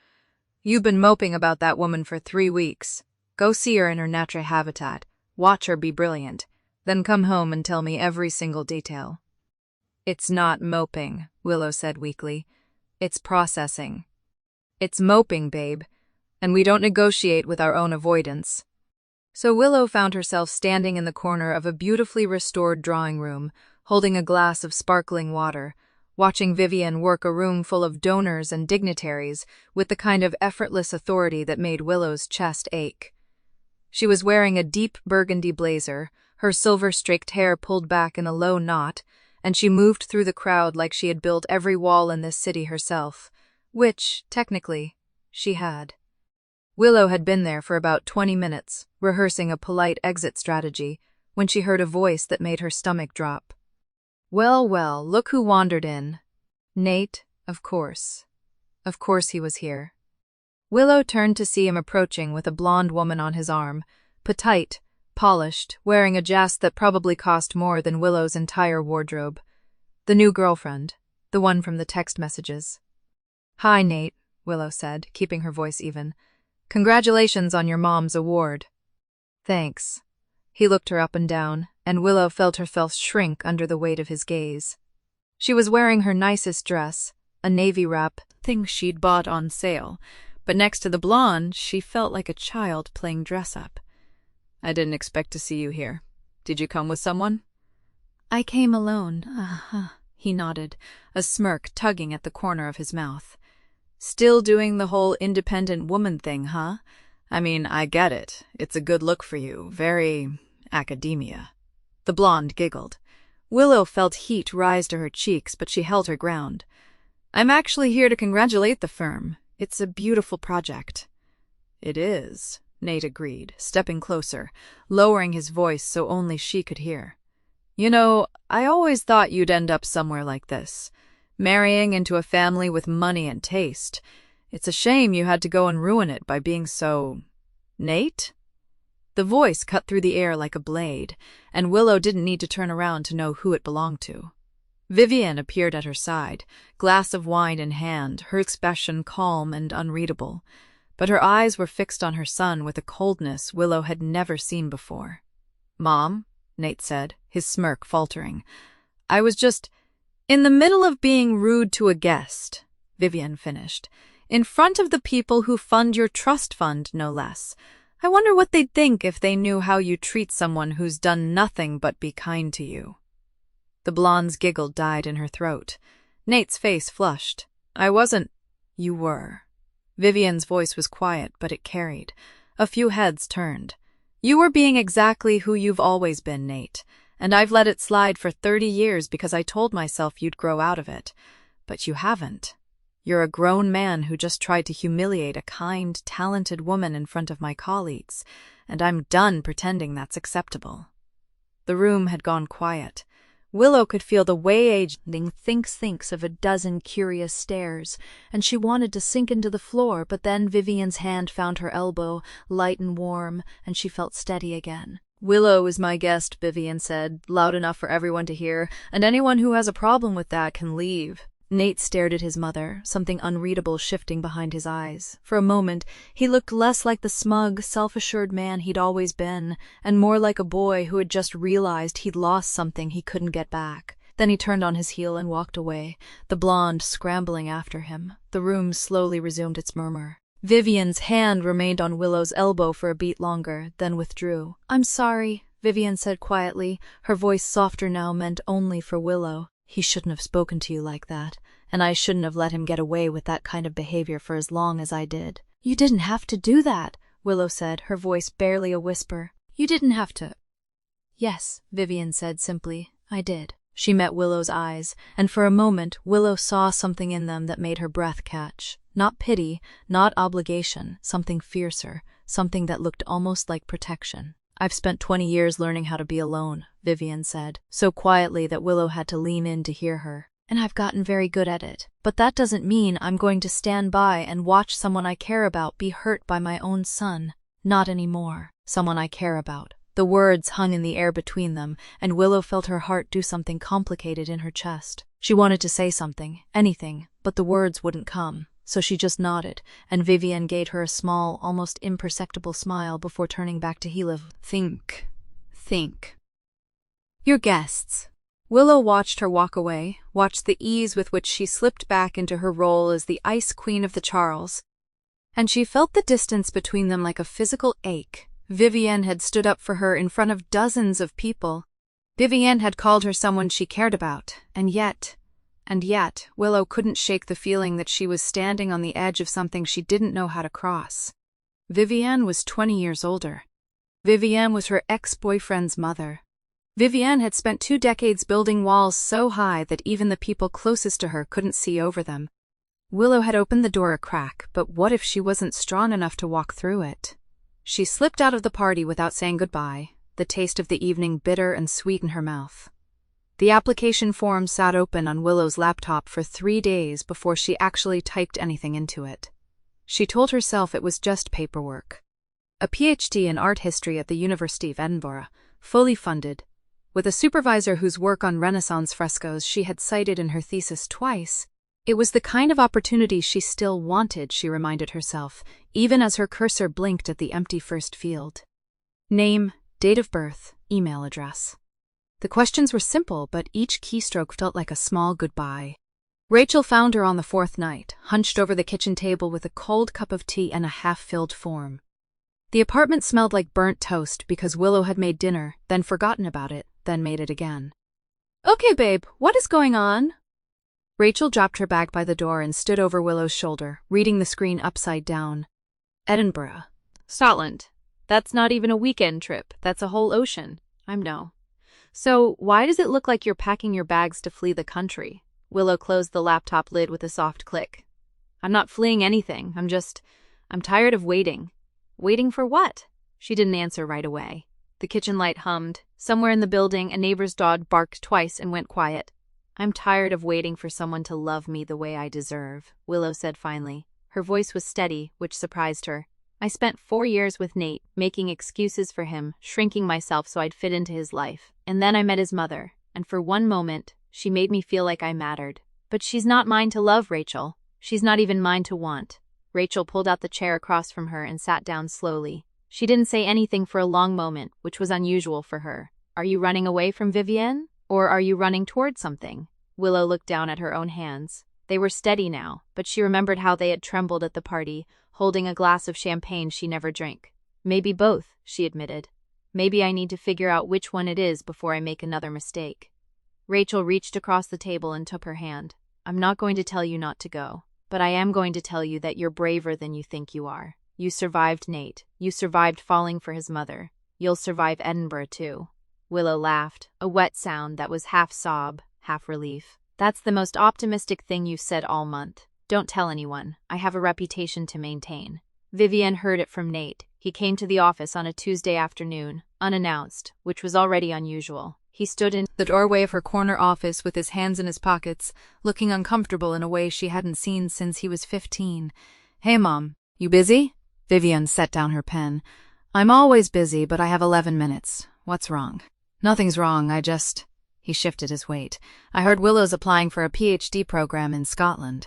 "You've been moping about that woman for 3 weeks. Go see her in her natural habitat. Watch her be brilliant. Then come home and tell me every single detail." "It's not moping," Willow said weakly. "It's processing. It's moping, babe, and we don't negotiate with our own avoidance." So Willow found herself standing in the corner of a beautifully restored drawing room, holding a glass of sparkling water, watching Vivian work a room full of donors and dignitaries with the kind of effortless authority that made Willow's chest ache. She was wearing a deep burgundy blazer, her silver-streaked hair pulled back in a low knot, and she moved through the crowd like she had built every wall in this city herself, which, technically, she had. Willow had been there for about 20 minutes, rehearsing a polite exit strategy, when she heard a voice that made her stomach drop. Well, well, look who wandered in. Nate, of course. Of course he was here. Willow turned to see him approaching with a blonde woman on his arm, petite, polished, wearing a jas that probably cost more than Willow's entire wardrobe. The new girlfriend, the one from the text messages. Hi, Nate, Willow said, keeping her voice even. Congratulations on your mom's award. Thanks. He looked her up and down, and Willow felt herself shrink under the weight of his gaze. She was wearing her nicest dress, a navy wrap, thing she'd bought on sale, but next to the blonde, she felt like a child playing dress-up. I didn't expect to see you here. Did you come with someone? I came alone. He nodded, a smirk tugging at the corner of his mouth. Still doing the whole independent woman thing, huh? I mean, I get it. It's a good look for you. Very academia. The blonde giggled. Willow felt heat rise to her cheeks, but she held her ground. I'm actually here to congratulate the firm. It's a beautiful project. It is, Nate agreed, stepping closer, lowering his voice so only she could hear. You know, I always thought you'd end up somewhere like this, marrying into a family with money and taste. It's a shame you had to go and ruin it by being so... Nate? The voice cut through the air like a blade, and Willow didn't need to turn around to know who it belonged to. Vivian appeared at her side, glass of wine in hand, her expression calm and unreadable. But her eyes were fixed on her son with a coldness Willow had never seen before. Mom, Nate said, his smirk faltering. I was just in the middle of being rude to a guest, Vivian finished. In front of the people who fund your trust fund, no less. I wonder what they'd think if they knew how you treat someone who's done nothing but be kind to you. The blonde's giggle died in her throat. Nate's face flushed. I wasn't. You were. Vivian's voice was quiet, but it carried. A few heads turned. You were being exactly who you've always been, Nate, and I've let it slide for 30 years because I told myself you'd grow out of it. But you haven't. You're a grown man who just tried to humiliate a kind, talented woman in front of my colleagues, and I'm done pretending that's acceptable. The room had gone quiet. Willow could feel the way-aging thinks of a dozen curious stares, and she wanted to sink into the floor, but then Vivian's hand found her elbow, light and warm, and she felt steady again. Willow is my guest, Vivian said, loud enough for everyone to hear, and anyone who has a problem with that can leave. Nate stared at his mother, something unreadable shifting behind his eyes. For a moment, he looked less like the smug, self-assured man he'd always been, and more like a boy who had just realized he'd lost something he couldn't get back. Then he turned on his heel and walked away, the blonde scrambling after him. The room slowly resumed its murmur. Vivian's hand remained on Willow's elbow for a beat longer, then withdrew. I'm sorry, Vivian said quietly, her voice softer now meant only for Willow. He shouldn't have spoken to you like that, and I shouldn't have let him get away with that kind of behavior for as long as I did. You didn't have to do that, Willow said, her voice barely a whisper. You didn't have to. Yes, Vivian said simply, I did. She met Willow's eyes, and for a moment Willow saw something in them that made her breath catch. Not pity, not obligation, something fiercer, something that looked almost like protection. I've spent 20 years learning how to be alone, Vivian said, so quietly that Willow had to lean in to hear her. And I've gotten very good at it. But that doesn't mean I'm going to stand by and watch someone I care about be hurt by my own son. Not anymore. Someone I care about. The words hung in the air between them, and Willow felt her heart do something complicated in her chest. She wanted to say something, anything, but the words wouldn't come. So she just nodded, and Vivian gave her a small, almost imperceptible smile before turning back to Hila. Think. Your guests. Willow watched her walk away, watched the ease with which she slipped back into her role as the Ice Queen of the Charles, and she felt the distance between them like a physical ache. Vivian had stood up for her in front of dozens of people. Vivian had called her someone she cared about, and yet, Willow couldn't shake the feeling that she was standing on the edge of something she didn't know how to cross. Vivian was 20 years older. Vivian was her ex-boyfriend's mother. Vivienne had spent 2 decades building walls so high that even the people closest to her couldn't see over them. Willow had opened the door a crack, but what if she wasn't strong enough to walk through it? She slipped out of the party without saying goodbye, the taste of the evening bitter and sweet in her mouth. The application form sat open on Willow's laptop for 3 days before she actually typed anything into it. She told herself it was just paperwork. A PhD in art history at the University of Edinburgh, fully funded, with a supervisor whose work on Renaissance frescoes she had cited in her thesis twice. It was the kind of opportunity she still wanted, she reminded herself, even as her cursor blinked at the empty first field. Name, date of birth, email address. The questions were simple, but each keystroke felt like a small goodbye. Rachel found her on the 4th night, hunched over the kitchen table with a cold cup of tea and a half-filled form. The apartment smelled like burnt toast because Willow had made dinner, then forgotten about it, then made it again. "Okay, babe, what is going on?" Rachel dropped her bag by the door and stood over Willow's shoulder, reading the screen upside down. Edinburgh. Scotland. That's not even a weekend trip. That's a whole ocean. No. So, why does it look like you're packing your bags to flee the country? Willow closed the laptop lid with a soft click. I'm not fleeing anything. I'm tired of waiting. Waiting for what? She didn't answer right away. The kitchen light hummed. Somewhere in the building, a neighbor's dog barked twice and went quiet. I'm tired of waiting for someone to love me the way I deserve, Willow said finally. Her voice was steady, which surprised her. I spent 4 years with Nate, making excuses for him, shrinking myself so I'd fit into his life. And then I met his mother, and for one moment, she made me feel like I mattered. But she's not mine to love, Rachel. She's not even mine to want. Rachel pulled out the chair across from her and sat down slowly. She didn't say anything for a long moment, which was unusual for her. Are you running away from Vivienne? Or are you running toward something? Willow looked down at her own hands. They were steady now, but she remembered how they had trembled at the party, holding a glass of champagne she never drank. Maybe both, she admitted. Maybe I need to figure out which one it is before I make another mistake. Rachel reached across the table and took her hand. I'm not going to tell you not to go, but I am going to tell you that you're braver than you think you are. You survived Nate. You survived falling for his mother. You'll survive Edinburgh, too. Willow laughed, a wet sound that was half sob, half relief. That's the most optimistic thing you've said all month. Don't tell anyone. I have a reputation to maintain. Vivienne heard it from Nate. He came to the office on a Tuesday afternoon, unannounced, which was already unusual. He stood in the doorway of her corner office with his hands in his pockets, looking uncomfortable in a way she hadn't seen since he was 15. Hey, Mom, you busy? Vivienne set down her pen. I'm always busy, but I have 11 minutes. What's wrong? Nothing's wrong, He shifted his weight. I heard Willow's applying for a PhD program in Scotland.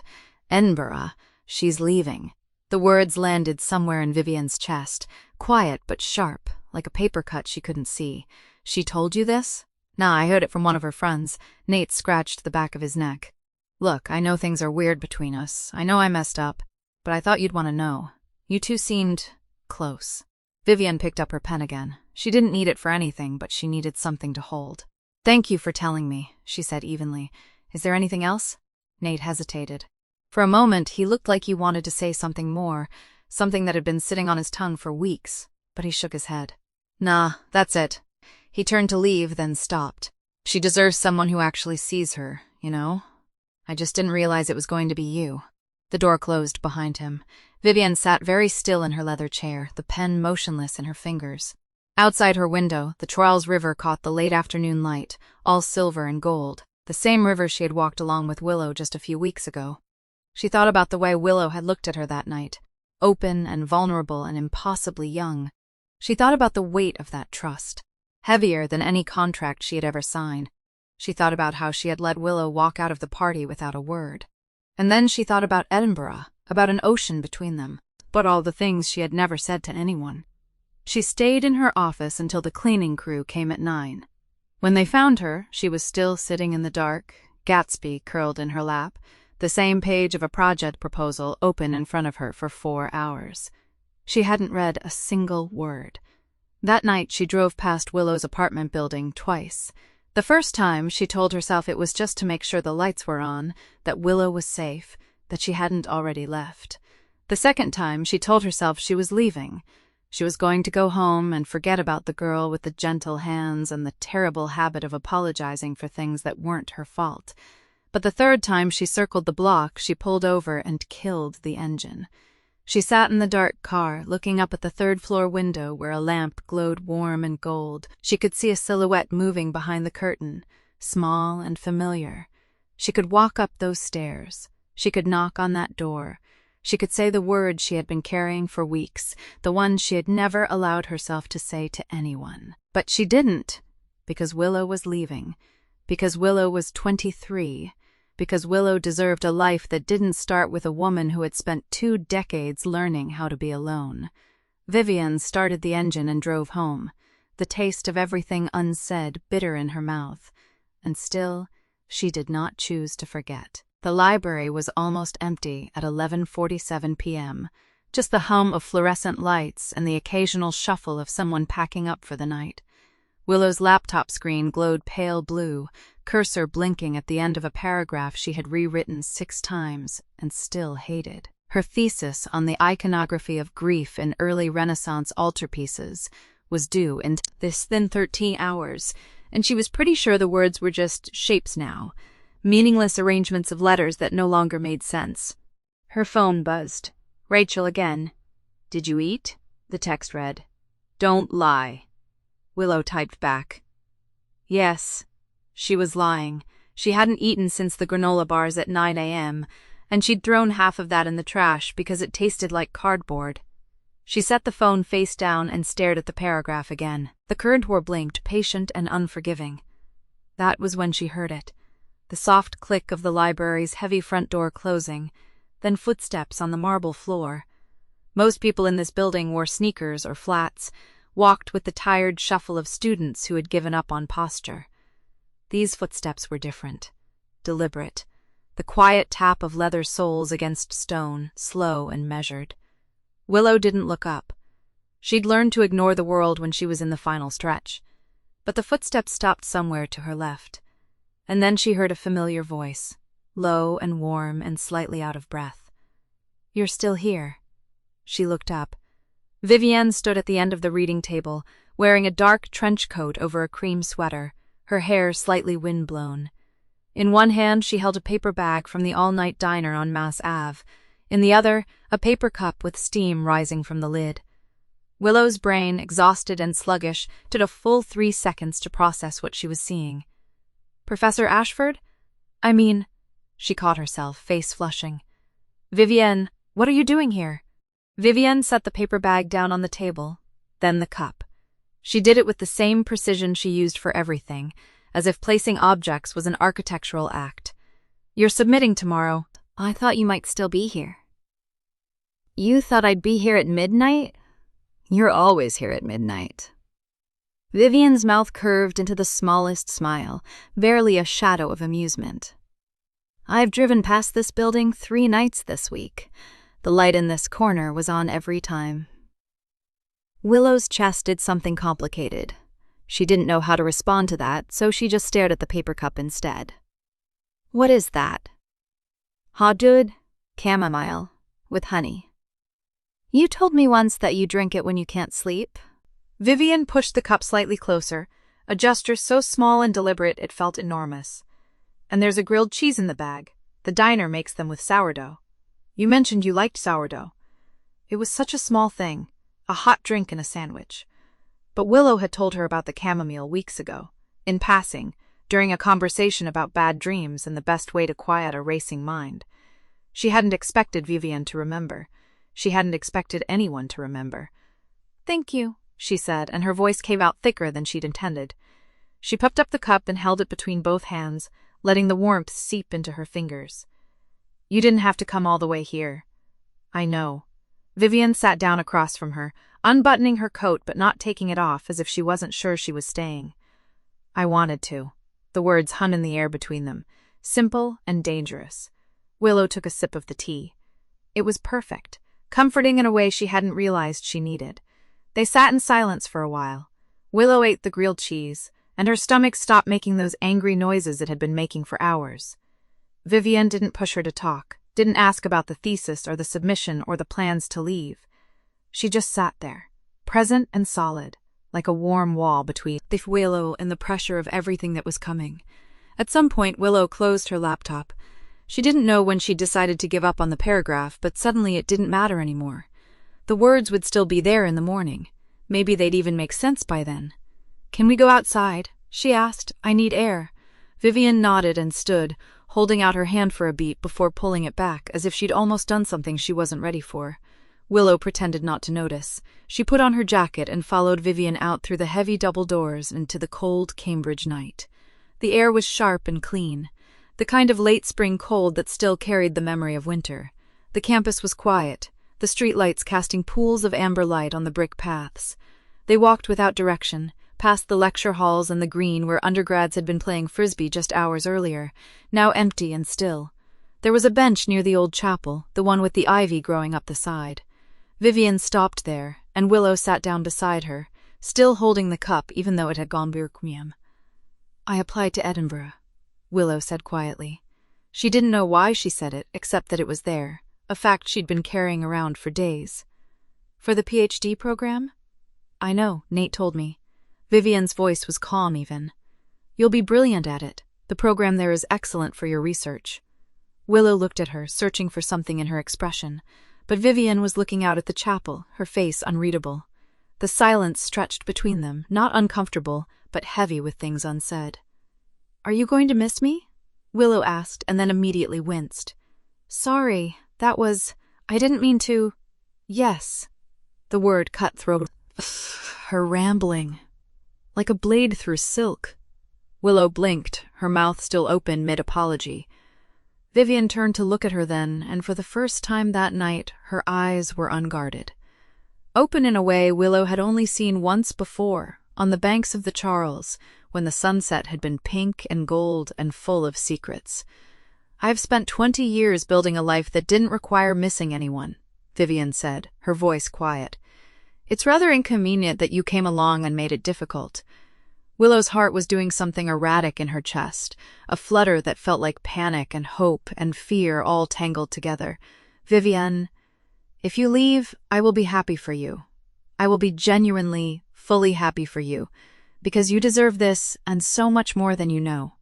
Edinburgh. She's leaving. The words landed somewhere in Vivienne's chest, quiet but sharp, like a paper cut she couldn't see. She told you this? Nah, I heard it from one of her friends. Nate scratched the back of his neck. Look, I know things are weird between us. I know I messed up, but I thought you'd want to know. You two seemed close. Vivienne picked up her pen again. She didn't need it for anything, but she needed something to hold. Thank you for telling me, she said evenly. Is there anything else? Nate hesitated. For a moment, he looked like he wanted to say something more, something that had been sitting on his tongue for weeks, but he shook his head. Nah, that's it. He turned to leave, then stopped. She deserves someone who actually sees her, you know? I just didn't realize it was going to be you. The door closed behind him. Vivienne sat very still in her leather chair, the pen motionless in her fingers. Outside her window, the Charles River caught the late afternoon light, all silver and gold, the same river she had walked along with Willow just a few weeks ago. She thought about the way Willow had looked at her that night, open and vulnerable and impossibly young. She thought about the weight of that trust, heavier than any contract she had ever signed. She thought about how she had let Willow walk out of the party without a word. And then she thought about Edinburgh, about an ocean between them, but all the things she had never said to anyone. She stayed in her office until the cleaning crew came at 9. When they found her, she was still sitting in the dark, Gatsby curled in her lap, the same page of a project proposal open in front of her for 4 hours. She hadn't read a single word. That night she drove past Willow's apartment building twice. The first time, she told herself it was just to make sure the lights were on, that Willow was safe, that she hadn't already left. The second time, she told herself she was leaving. She was going to go home and forget about the girl with the gentle hands and the terrible habit of apologizing for things that weren't her fault. But the third time she circled the block, she pulled over and killed the engine. She sat in the dark car, looking up at the third-floor window where a lamp glowed warm and gold. She could see a silhouette moving behind the curtain, small and familiar. She could walk up those stairs. She could knock on that door. She could say the words she had been carrying for weeks, the ones she had never allowed herself to say to anyone. But she didn't, because Willow was leaving, because Willow was 23, because Willow deserved a life that didn't start with a woman who had spent 2 decades learning how to be alone. Vivian started the engine and drove home, the taste of everything unsaid bitter in her mouth. And still, she did not choose to forget. The library was almost empty at 11:47 p.m., just the hum of fluorescent lights and the occasional shuffle of someone packing up for the night. Willow's laptop screen glowed pale blue, cursor blinking at the end of a paragraph she had rewritten 6 times and still hated. Her thesis on the iconography of grief in early Renaissance altarpieces was due in this thin 13 hours, and she was pretty sure the words were just shapes now, meaningless arrangements of letters that no longer made sense. Her phone buzzed. Rachel again. "Did you eat?" the text read. "Don't lie." Willow typed back. Yes. She was lying. She hadn't eaten since the granola bars at 9 a.m., and she'd thrown half of that in the trash because it tasted like cardboard. She set the phone face down and stared at the paragraph again. The current war blinked, patient and unforgiving. That was when she heard it. The soft click of the library's heavy front door closing, then footsteps on the marble floor. Most people in this building wore sneakers or flats, walked with the tired shuffle of students who had given up on posture. These footsteps were different, deliberate, the quiet tap of leather soles against stone, slow and measured. Willow didn't look up. She'd learned to ignore the world when she was in the final stretch. But the footsteps stopped somewhere to her left. And then she heard a familiar voice, low and warm and slightly out of breath. "You're still here." She looked up. Vivienne stood at the end of the reading table, wearing a dark trench coat over a cream sweater, her hair slightly windblown. In one hand she held a paper bag from the all-night diner on Mass Ave, in the other a paper cup with steam rising from the lid. Willow's brain, exhausted and sluggish, took a full 3 seconds to process what she was seeing. "Professor Ashford? I mean," she caught herself, face flushing. "Vivienne, what are you doing here?" Vivienne set the paper bag down on the table, then the cup. She did it with the same precision she used for everything, as if placing objects was an architectural act. "You're submitting tomorrow. I thought you might still be here." "You thought I'd be here at midnight? You're always here at midnight." Vivian's mouth curved into the smallest smile, barely a shadow of amusement. "I've driven past this building 3 nights this week. The light in this corner was on every time." Willow's chest did something complicated. She didn't know how to respond to that, so she just stared at the paper cup instead. "What is that?" "Hot dud, chamomile, with honey." "You told me once that you drink it when you can't sleep." Vivian pushed the cup slightly closer, a gesture so small and deliberate it felt enormous. "And there's a grilled cheese in the bag. The diner makes them with sourdough. You mentioned you liked sourdough. It was such a small thing, a hot drink and a sandwich. But Willow had told her about the chamomile weeks ago, in passing, during a conversation about bad dreams and the best way to quiet a racing mind. She hadn't expected Vivian to remember. She hadn't expected anyone to remember. "Thank you," she said, and her voice came out thicker than she'd intended. She puffed up the cup and held it between both hands, letting the warmth seep into her fingers. "You didn't have to come all the way here." "I know." Vivian sat down across from her, unbuttoning her coat but not taking it off as if she wasn't sure she was staying. "I wanted to." The words hung in the air between them, simple and dangerous. Willow took a sip of the tea. It was perfect, comforting in a way she hadn't realized she needed. They sat in silence for a while. Willow ate the grilled cheese, and her stomach stopped making those angry noises it had been making for hours. Vivian didn't push her to talk, didn't ask about the thesis or the submission or the plans to leave. She just sat there, present and solid, like a warm wall between Willow and the pressure of everything that was coming. At some point, Willow closed her laptop. She didn't know when she'd decided to give up on the paragraph, but suddenly it didn't matter anymore. The words would still be there in the morning. Maybe they'd even make sense by then. "Can we go outside?" she asked. "I need air." Vivian nodded and stood, holding out her hand for a beat before pulling it back, as if she'd almost done something she wasn't ready for. Willow pretended not to notice. She put on her jacket and followed Vivian out through the heavy double doors into the cold Cambridge night. The air was sharp and clean, the kind of late spring cold that still carried the memory of winter. The campus was quiet, the streetlights casting pools of amber light on the brick paths. They walked without direction, past the lecture halls and the green where undergrads had been playing frisbee just hours earlier, now empty and still. There was a bench near the old chapel, the one with the ivy growing up the side. Vivian stopped there, and Willow sat down beside her, still holding the cup even though it had gone burkmium. "I applied to Edinburgh," Willow said quietly. She didn't know why she said it, except that it was there, a fact she'd been carrying around for days. "For the PhD program?" "I know, Nate told me." Vivian's voice was calm even. "You'll be brilliant at it. The program there is excellent for your research." Willow looked at her, searching for something in her expression, but Vivian was looking out at the chapel, her face unreadable. The silence stretched between them, not uncomfortable, but heavy with things unsaid. "Are you going to miss me?" Willow asked, and then immediately winced. "Sorry, I didn't mean to—" "Yes." The word cut throat. Her rambling. Like a blade through silk. Willow blinked, her mouth still open mid-apology. Vivian turned to look at her then, and for the first time that night, her eyes were unguarded. Open in a way Willow had only seen once before, on the banks of the Charles, when the sunset had been pink and gold and full of secrets. "I've spent 20 years building a life that didn't require missing anyone," Vivian said, her voice quiet. "It's rather inconvenient that you came along and made it difficult." Willow's heart was doing something erratic in her chest, a flutter that felt like panic and hope and fear all tangled together. "Vivian, if you leave, I will be happy for you. I will be genuinely, fully happy for you, because you deserve this and so much more than you know."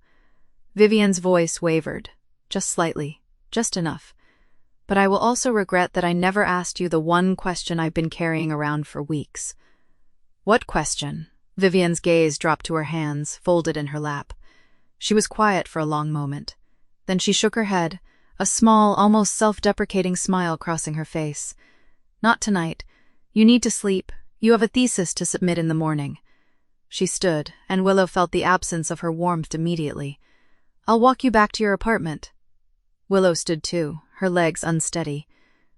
Vivian's voice wavered, just slightly, just enough. "But I will also regret that I never asked you the one question I've been carrying around for weeks." "What question?" Vivian's gaze dropped to her hands, folded in her lap. She was quiet for a long moment. Then she shook her head, a small, almost self-deprecating smile crossing her face. "Not tonight. You need to sleep. You have a thesis to submit in the morning." She stood, and Willow felt the absence of her warmth immediately. "I'll walk you back to your apartment." Willow stood too, her legs unsteady.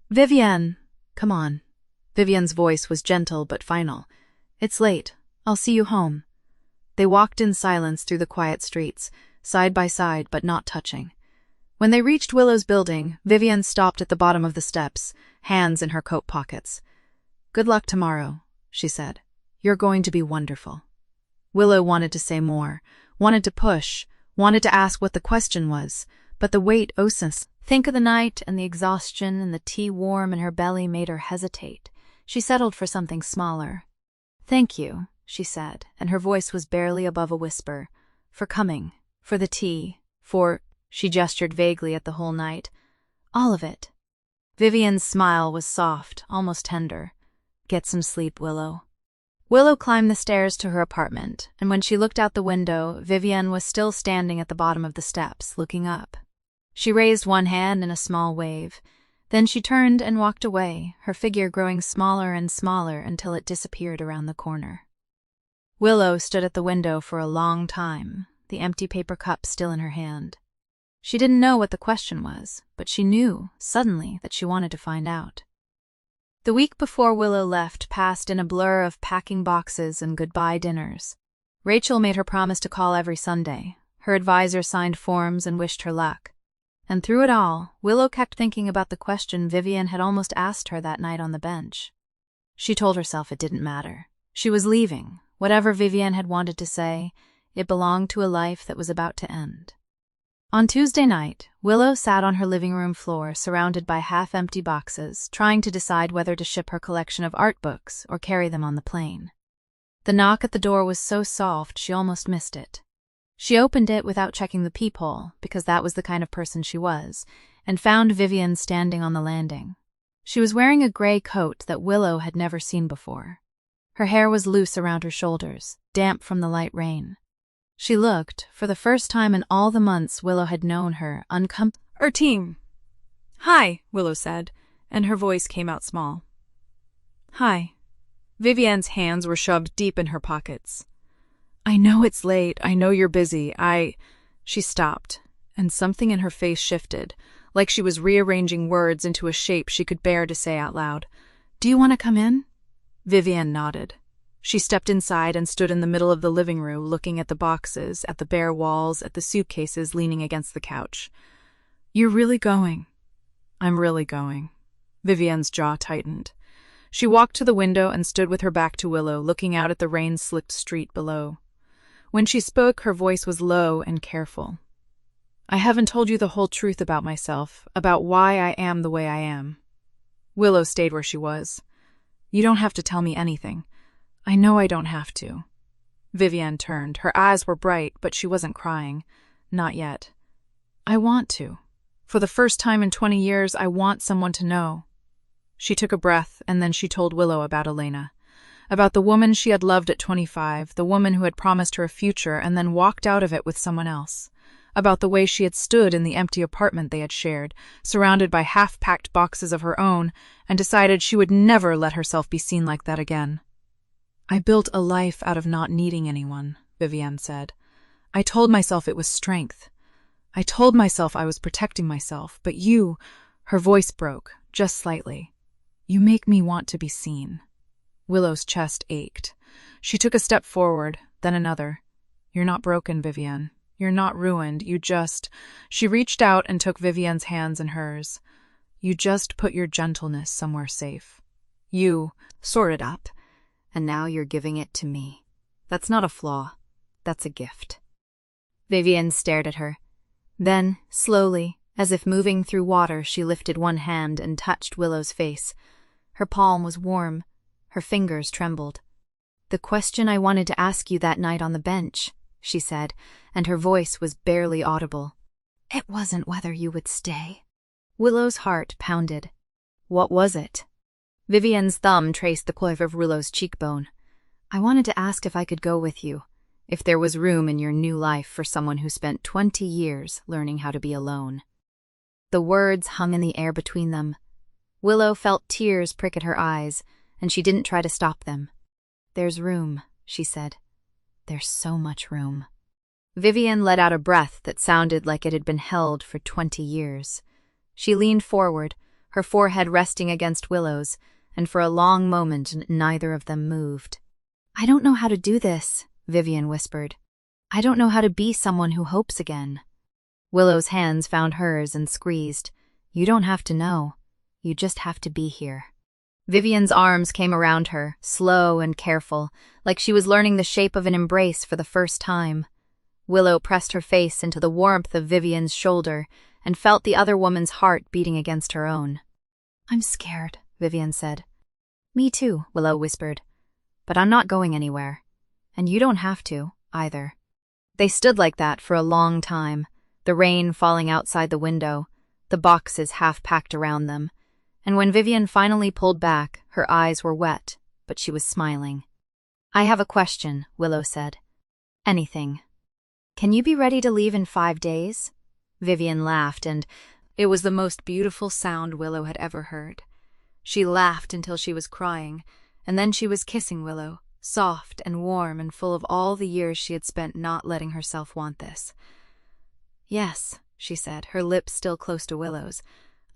"Vivian, come on." Vivian's voice was gentle but final. "It's late. I'll see you home." They walked in silence through the quiet streets, side by side but not touching. When they reached Willow's building, Vivian stopped at the bottom of the steps, hands in her coat pockets. "Good luck tomorrow," she said. "You're going to be wonderful." Willow wanted to say more, wanted to push, wanted to ask what the question was, but the weight think of the night and the exhaustion and the tea warm in her belly made her hesitate. She settled for something smaller. "Thank you," she said, and her voice was barely above a whisper. "For coming, for the tea, she gestured vaguely at the whole night. All of it." Vivian's smile was soft, almost tender. "Get some sleep, Willow." Willow climbed the stairs to her apartment, and when she looked out the window, Vivian was still standing at the bottom of the steps, looking up. She raised one hand in a small wave. Then she turned and walked away, her figure growing smaller and smaller until it disappeared around the corner. Willow stood at the window for a long time, the empty paper cup still in her hand. She didn't know what the question was, but she knew, suddenly, that she wanted to find out. The week before Willow left passed in a blur of packing boxes and goodbye dinners. Rachel made her promise to call every Sunday. Her advisor signed forms and wished her luck. And through it all, Willow kept thinking about the question Vivian had almost asked her that night on the bench. She told herself it didn't matter. She was leaving. Whatever Vivian had wanted to say, it belonged to a life that was about to end. On Tuesday night, Willow sat on her living room floor, surrounded by half-empty boxes, trying to decide whether to ship her collection of art books or carry them on the plane. The knock at the door was so soft she almost missed it. She opened it without checking the peephole, because that was the kind of person she was, and found Vivian standing on the landing. She was wearing a gray coat that Willow had never seen before. Her hair was loose around her shoulders, damp from the light rain. She looked, for the first time in all the months Willow had known her, Our team. Hi, Willow said, and her voice came out small. Hi. Vivian's hands were shoved deep in her pockets. I know it's late. I know you're busy. She stopped, and something in her face shifted, like she was rearranging words into a shape she could bear to say out loud. Do you want to come in? Vivian nodded. She stepped inside and stood in the middle of the living room, looking at the boxes, at the bare walls, at the suitcases leaning against the couch. You're really going? I'm really going. Vivian's jaw tightened. She walked to the window and stood with her back to Willow, looking out at the rain-slicked street below. When she spoke, her voice was low and careful. I haven't told you the whole truth about myself, about why I am the way I am. Willow stayed where she was. You don't have to tell me anything. I know I don't have to. Vivian turned. Her eyes were bright, but she wasn't crying. Not yet. I want to. For the first time in 20 years, I want someone to know. She took a breath, and then she told Willow about Elena. About the woman she had loved at 25, the woman who had promised her a future and then walked out of it with someone else. About the way she had stood in the empty apartment they had shared, surrounded by half-packed boxes of her own, and decided she would never let herself be seen like that again. I built a life out of not needing anyone, Vivian said. I told myself it was strength. I told myself I was protecting myself, but you, her voice broke, just slightly. You make me want to be seen. Willow's chest ached. She took a step forward, then another. You're not broken, Vivian. You're not ruined. She reached out and took Vivian's hands in hers. You just put your gentleness somewhere safe. You sorted up. And now you're giving it to me. That's not a flaw. That's a gift. Vivian stared at her. Then, slowly, as if moving through water, she lifted one hand and touched Willow's face. Her palm was warm. Her fingers trembled. The question I wanted to ask you that night on the bench, she said, and her voice was barely audible. It wasn't whether you would stay. Willow's heart pounded. What was it? Vivian's thumb traced the curve of Willow's cheekbone. I wanted to ask if I could go with you, if there was room in your new life for someone who spent 20 years learning how to be alone. The words hung in the air between them. Willow felt tears prick at her eyes, and she didn't try to stop them. There's room, she said. There's so much room. Vivian let out a breath that sounded like it had been held for 20 years. She leaned forward, her forehead resting against Willow's, and for a long moment neither of them moved. I don't know how to do this, Vivian whispered. I don't know how to be someone who hopes again. Willow's hands found hers and squeezed. You don't have to know. You just have to be here. Vivian's arms came around her, slow and careful, like she was learning the shape of an embrace for the first time. Willow pressed her face into the warmth of Vivian's shoulder and felt the other woman's heart beating against her own. I'm scared, Vivian said. Me too, Willow whispered. But I'm not going anywhere. And you don't have to, either. They stood like that for a long time, the rain falling outside the window, the boxes half-packed around them. And when Vivian finally pulled back, her eyes were wet, but she was smiling. I have a question, Willow said. Anything. Can you be ready to leave in 5 days? Vivian laughed, and it was the most beautiful sound Willow had ever heard. She laughed until she was crying, and then she was kissing Willow, soft and warm and full of all the years she had spent not letting herself want this. Yes, she said, her lips still close to Willow's.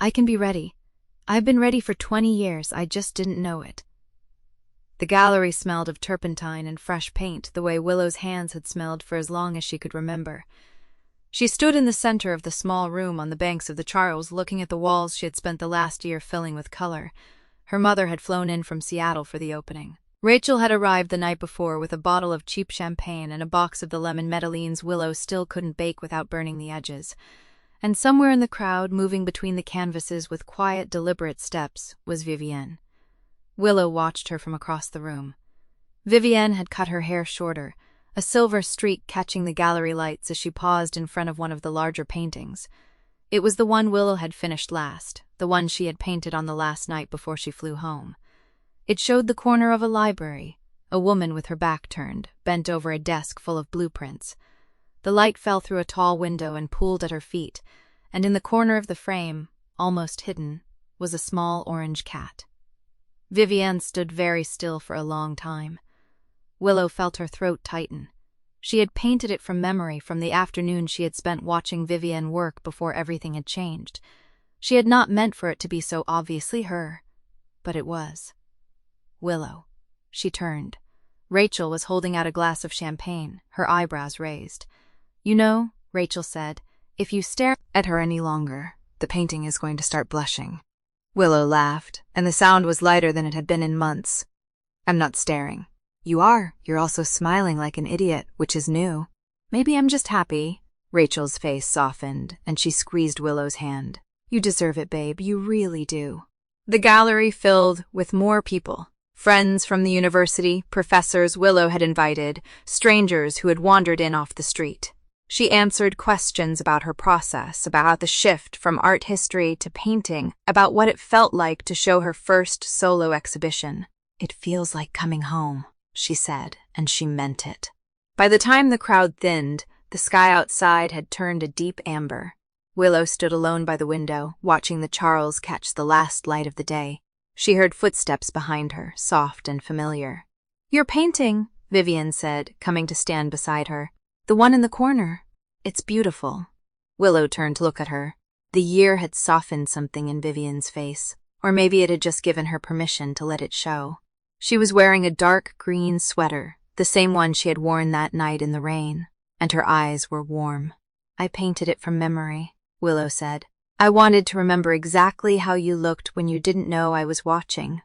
I can be ready. I've been ready for 20 years, I just didn't know it. The gallery smelled of turpentine and fresh paint, the way Willow's hands had smelled for as long as she could remember. She stood in the center of the small room on the banks of the Charles, looking at the walls she had spent the last year filling with color. Her mother had flown in from Seattle for the opening. Rachel had arrived the night before with a bottle of cheap champagne and a box of the lemon medellines Willow still couldn't bake without burning the edges. And somewhere in the crowd, moving between the canvases with quiet, deliberate steps, was Vivienne. Willow watched her from across the room. Vivienne had cut her hair shorter, a silver streak catching the gallery lights as she paused in front of one of the larger paintings. It was the one Willow had finished last, the one she had painted on the last night before she flew home. It showed the corner of a library, a woman with her back turned, bent over a desk full of blueprints. The light fell through a tall window and pooled at her feet, and in the corner of the frame, almost hidden, was a small orange cat. Vivienne stood very still for a long time. Willow felt her throat tighten. She had painted it from memory from the afternoon she had spent watching Vivienne work before everything had changed. She had not meant for it to be so obviously her, but it was. Willow. She turned. Rachel was holding out a glass of champagne, her eyebrows raised. "You know," Rachel said, "if you stare at her any longer, the painting is going to start blushing." Willow laughed, and the sound was lighter than it had been in months. "I'm not staring." "You are. You're also smiling like an idiot, which is new." "Maybe I'm just happy." Rachel's face softened, and she squeezed Willow's hand. "You deserve it, babe. You really do." The gallery filled with more people. Friends from the university, professors Willow had invited, strangers who had wandered in off the street. She answered questions about her process, about the shift from art history to painting, about what it felt like to show her first solo exhibition. "It feels like coming home," she said, and she meant it. By the time the crowd thinned, the sky outside had turned a deep amber. Willow stood alone by the window, watching the Charles catch the last light of the day. She heard footsteps behind her, soft and familiar. "You're painting," Vivienne said, coming to stand beside her. "The one in the corner. It's beautiful." Willow turned to look at her. The year had softened something in Vivienne's face, or maybe it had just given her permission to let it show. She was wearing a dark green sweater, the same one she had worn that night in the rain, and her eyes were warm. "I painted it from memory," Willow said. "I wanted to remember exactly how you looked when you didn't know I was watching."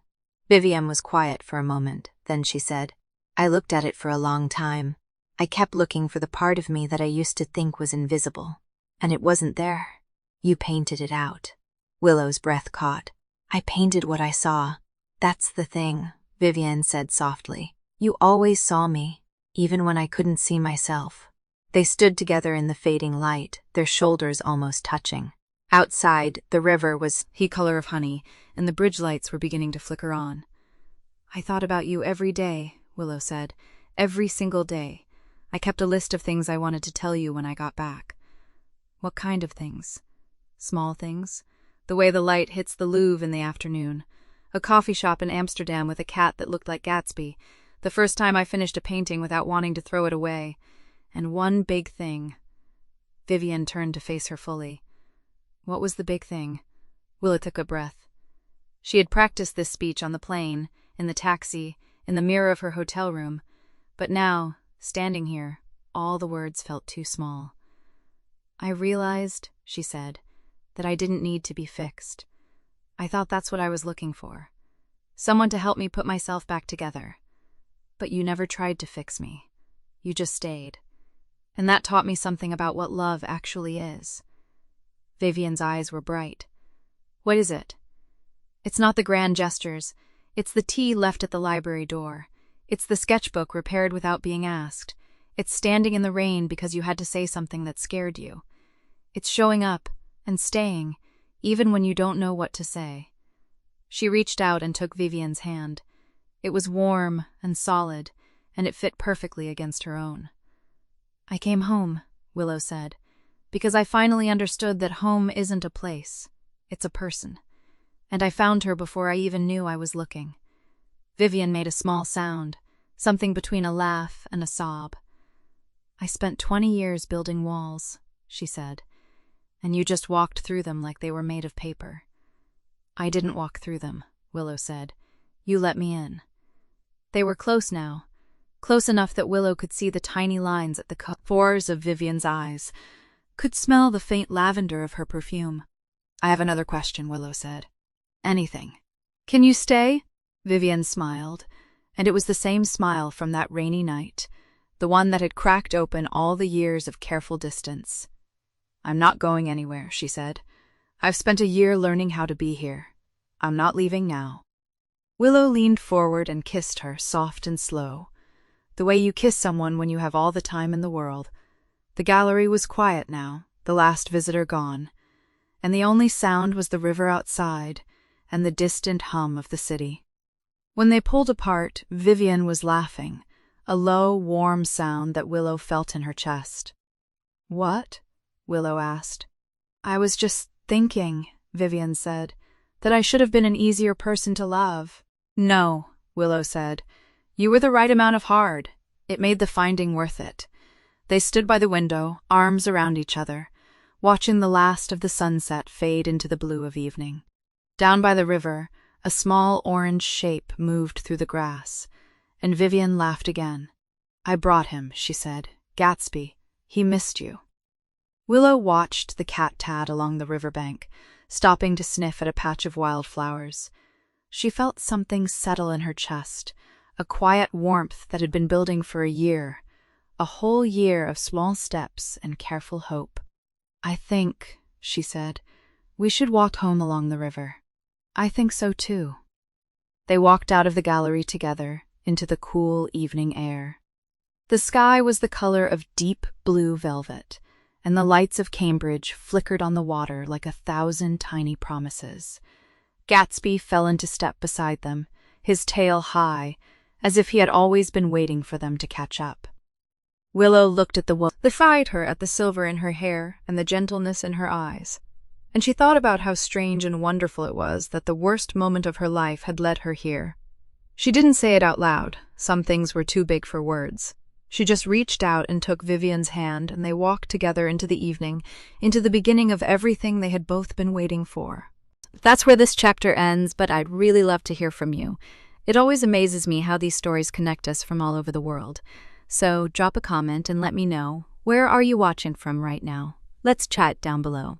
Vivienne was quiet for a moment, then she said, "I looked at it for a long time. I kept looking for the part of me that I used to think was invisible, and it wasn't there. You painted it out." Willow's breath caught. "I painted what I saw. That's the thing," Vivienne said softly. "You always saw me, even when I couldn't see myself." They stood together in the fading light, their shoulders almost touching. Outside, the river was the color of honey, and the bridge lights were beginning to flicker on. "I thought about you every day," Willow said. "Every single day. I kept a list of things I wanted to tell you when I got back." "What kind of things?" "Small things. The way the light hits the Louvre in the afternoon. A coffee shop in Amsterdam with a cat that looked like Gatsby. The first time I finished a painting without wanting to throw it away. And one big thing." Vivienne turned to face her fully. "What was the big thing?" Willow took a breath. She had practiced this speech on the plane, in the taxi, in the mirror of her hotel room, but now, standing here, all the words felt too small. "I realized," she said, "that I didn't need to be fixed. I thought that's what I was looking for. Someone to help me put myself back together. But you never tried to fix me. You just stayed. And that taught me something about what love actually is." Vivienne's eyes were bright. "What is it?" "It's not the grand gestures. It's the tea left at the library door. It's the sketchbook repaired without being asked. It's standing in the rain because you had to say something that scared you. It's showing up and staying, even when you don't know what to say." She reached out and took Vivienne's hand. It was warm and solid, and it fit perfectly against her own. "I came home," Willow said, "because I finally understood that home isn't a place, it's a person. And I found her before I even knew I was looking." Vivienne made a small sound, something between a laugh and a sob. "I spent 20 years building walls," she said, "and you just walked through them like they were made of paper." "I didn't walk through them," Willow said. "You let me in." They were close now, close enough that Willow could see the tiny lines at the corners of Vivienne's eyes, could smell the faint lavender of her perfume. "I have another question," Willow said. "Anything." "Can you stay?" Vivienne smiled, and it was the same smile from that rainy night, the one that had cracked open all the years of careful distance. "I'm not going anywhere," she said. "I've spent a year learning how to be here. I'm not leaving now." Willow leaned forward and kissed her, soft and slow, the way you kiss someone when you have all the time in the world. The gallery was quiet now, the last visitor gone, and the only sound was the river outside and the distant hum of the city. When they pulled apart, Vivian was laughing, a low, warm sound that Willow felt in her chest. "What?" Willow asked. "I was just thinking," Vivian said, "that I should have been an easier person to love." "No," Willow said. "You were the right amount of hard. It made the finding worth it." They stood by the window, arms around each other, watching the last of the sunset fade into the blue of evening. Down by the river, a small orange shape moved through the grass, and Vivian laughed again. "I brought him," she said. "Gatsby. He missed you." Willow watched the cat tad along the riverbank, stopping to sniff at a patch of wildflowers. She felt something settle in her chest, a quiet warmth that had been building for a whole year of small steps and careful hope. "I think," she said, "we should walk home along the river." "I think so too." They walked out of the gallery together, into the cool evening air. The sky was the color of deep blue velvet, and the lights of Cambridge flickered on the water like 1,000 tiny promises. Gatsby fell into step beside them, his tail high, as if he had always been waiting for them to catch up. Willow looked at the woman beside her, at the silver in her hair and the gentleness in her eyes, and she thought about how strange and wonderful it was that the worst moment of her life had led her here. She didn't say it out loud. Some things were too big for words. She just reached out and took Vivian's hand, and they walked together into the evening, into the beginning of everything they had both been waiting for. That's where this chapter ends, but I'd really love to hear from you. It always amazes me how these stories connect us from all over the world. So drop a comment and let me know, where are you watching from right now? Let's chat down below.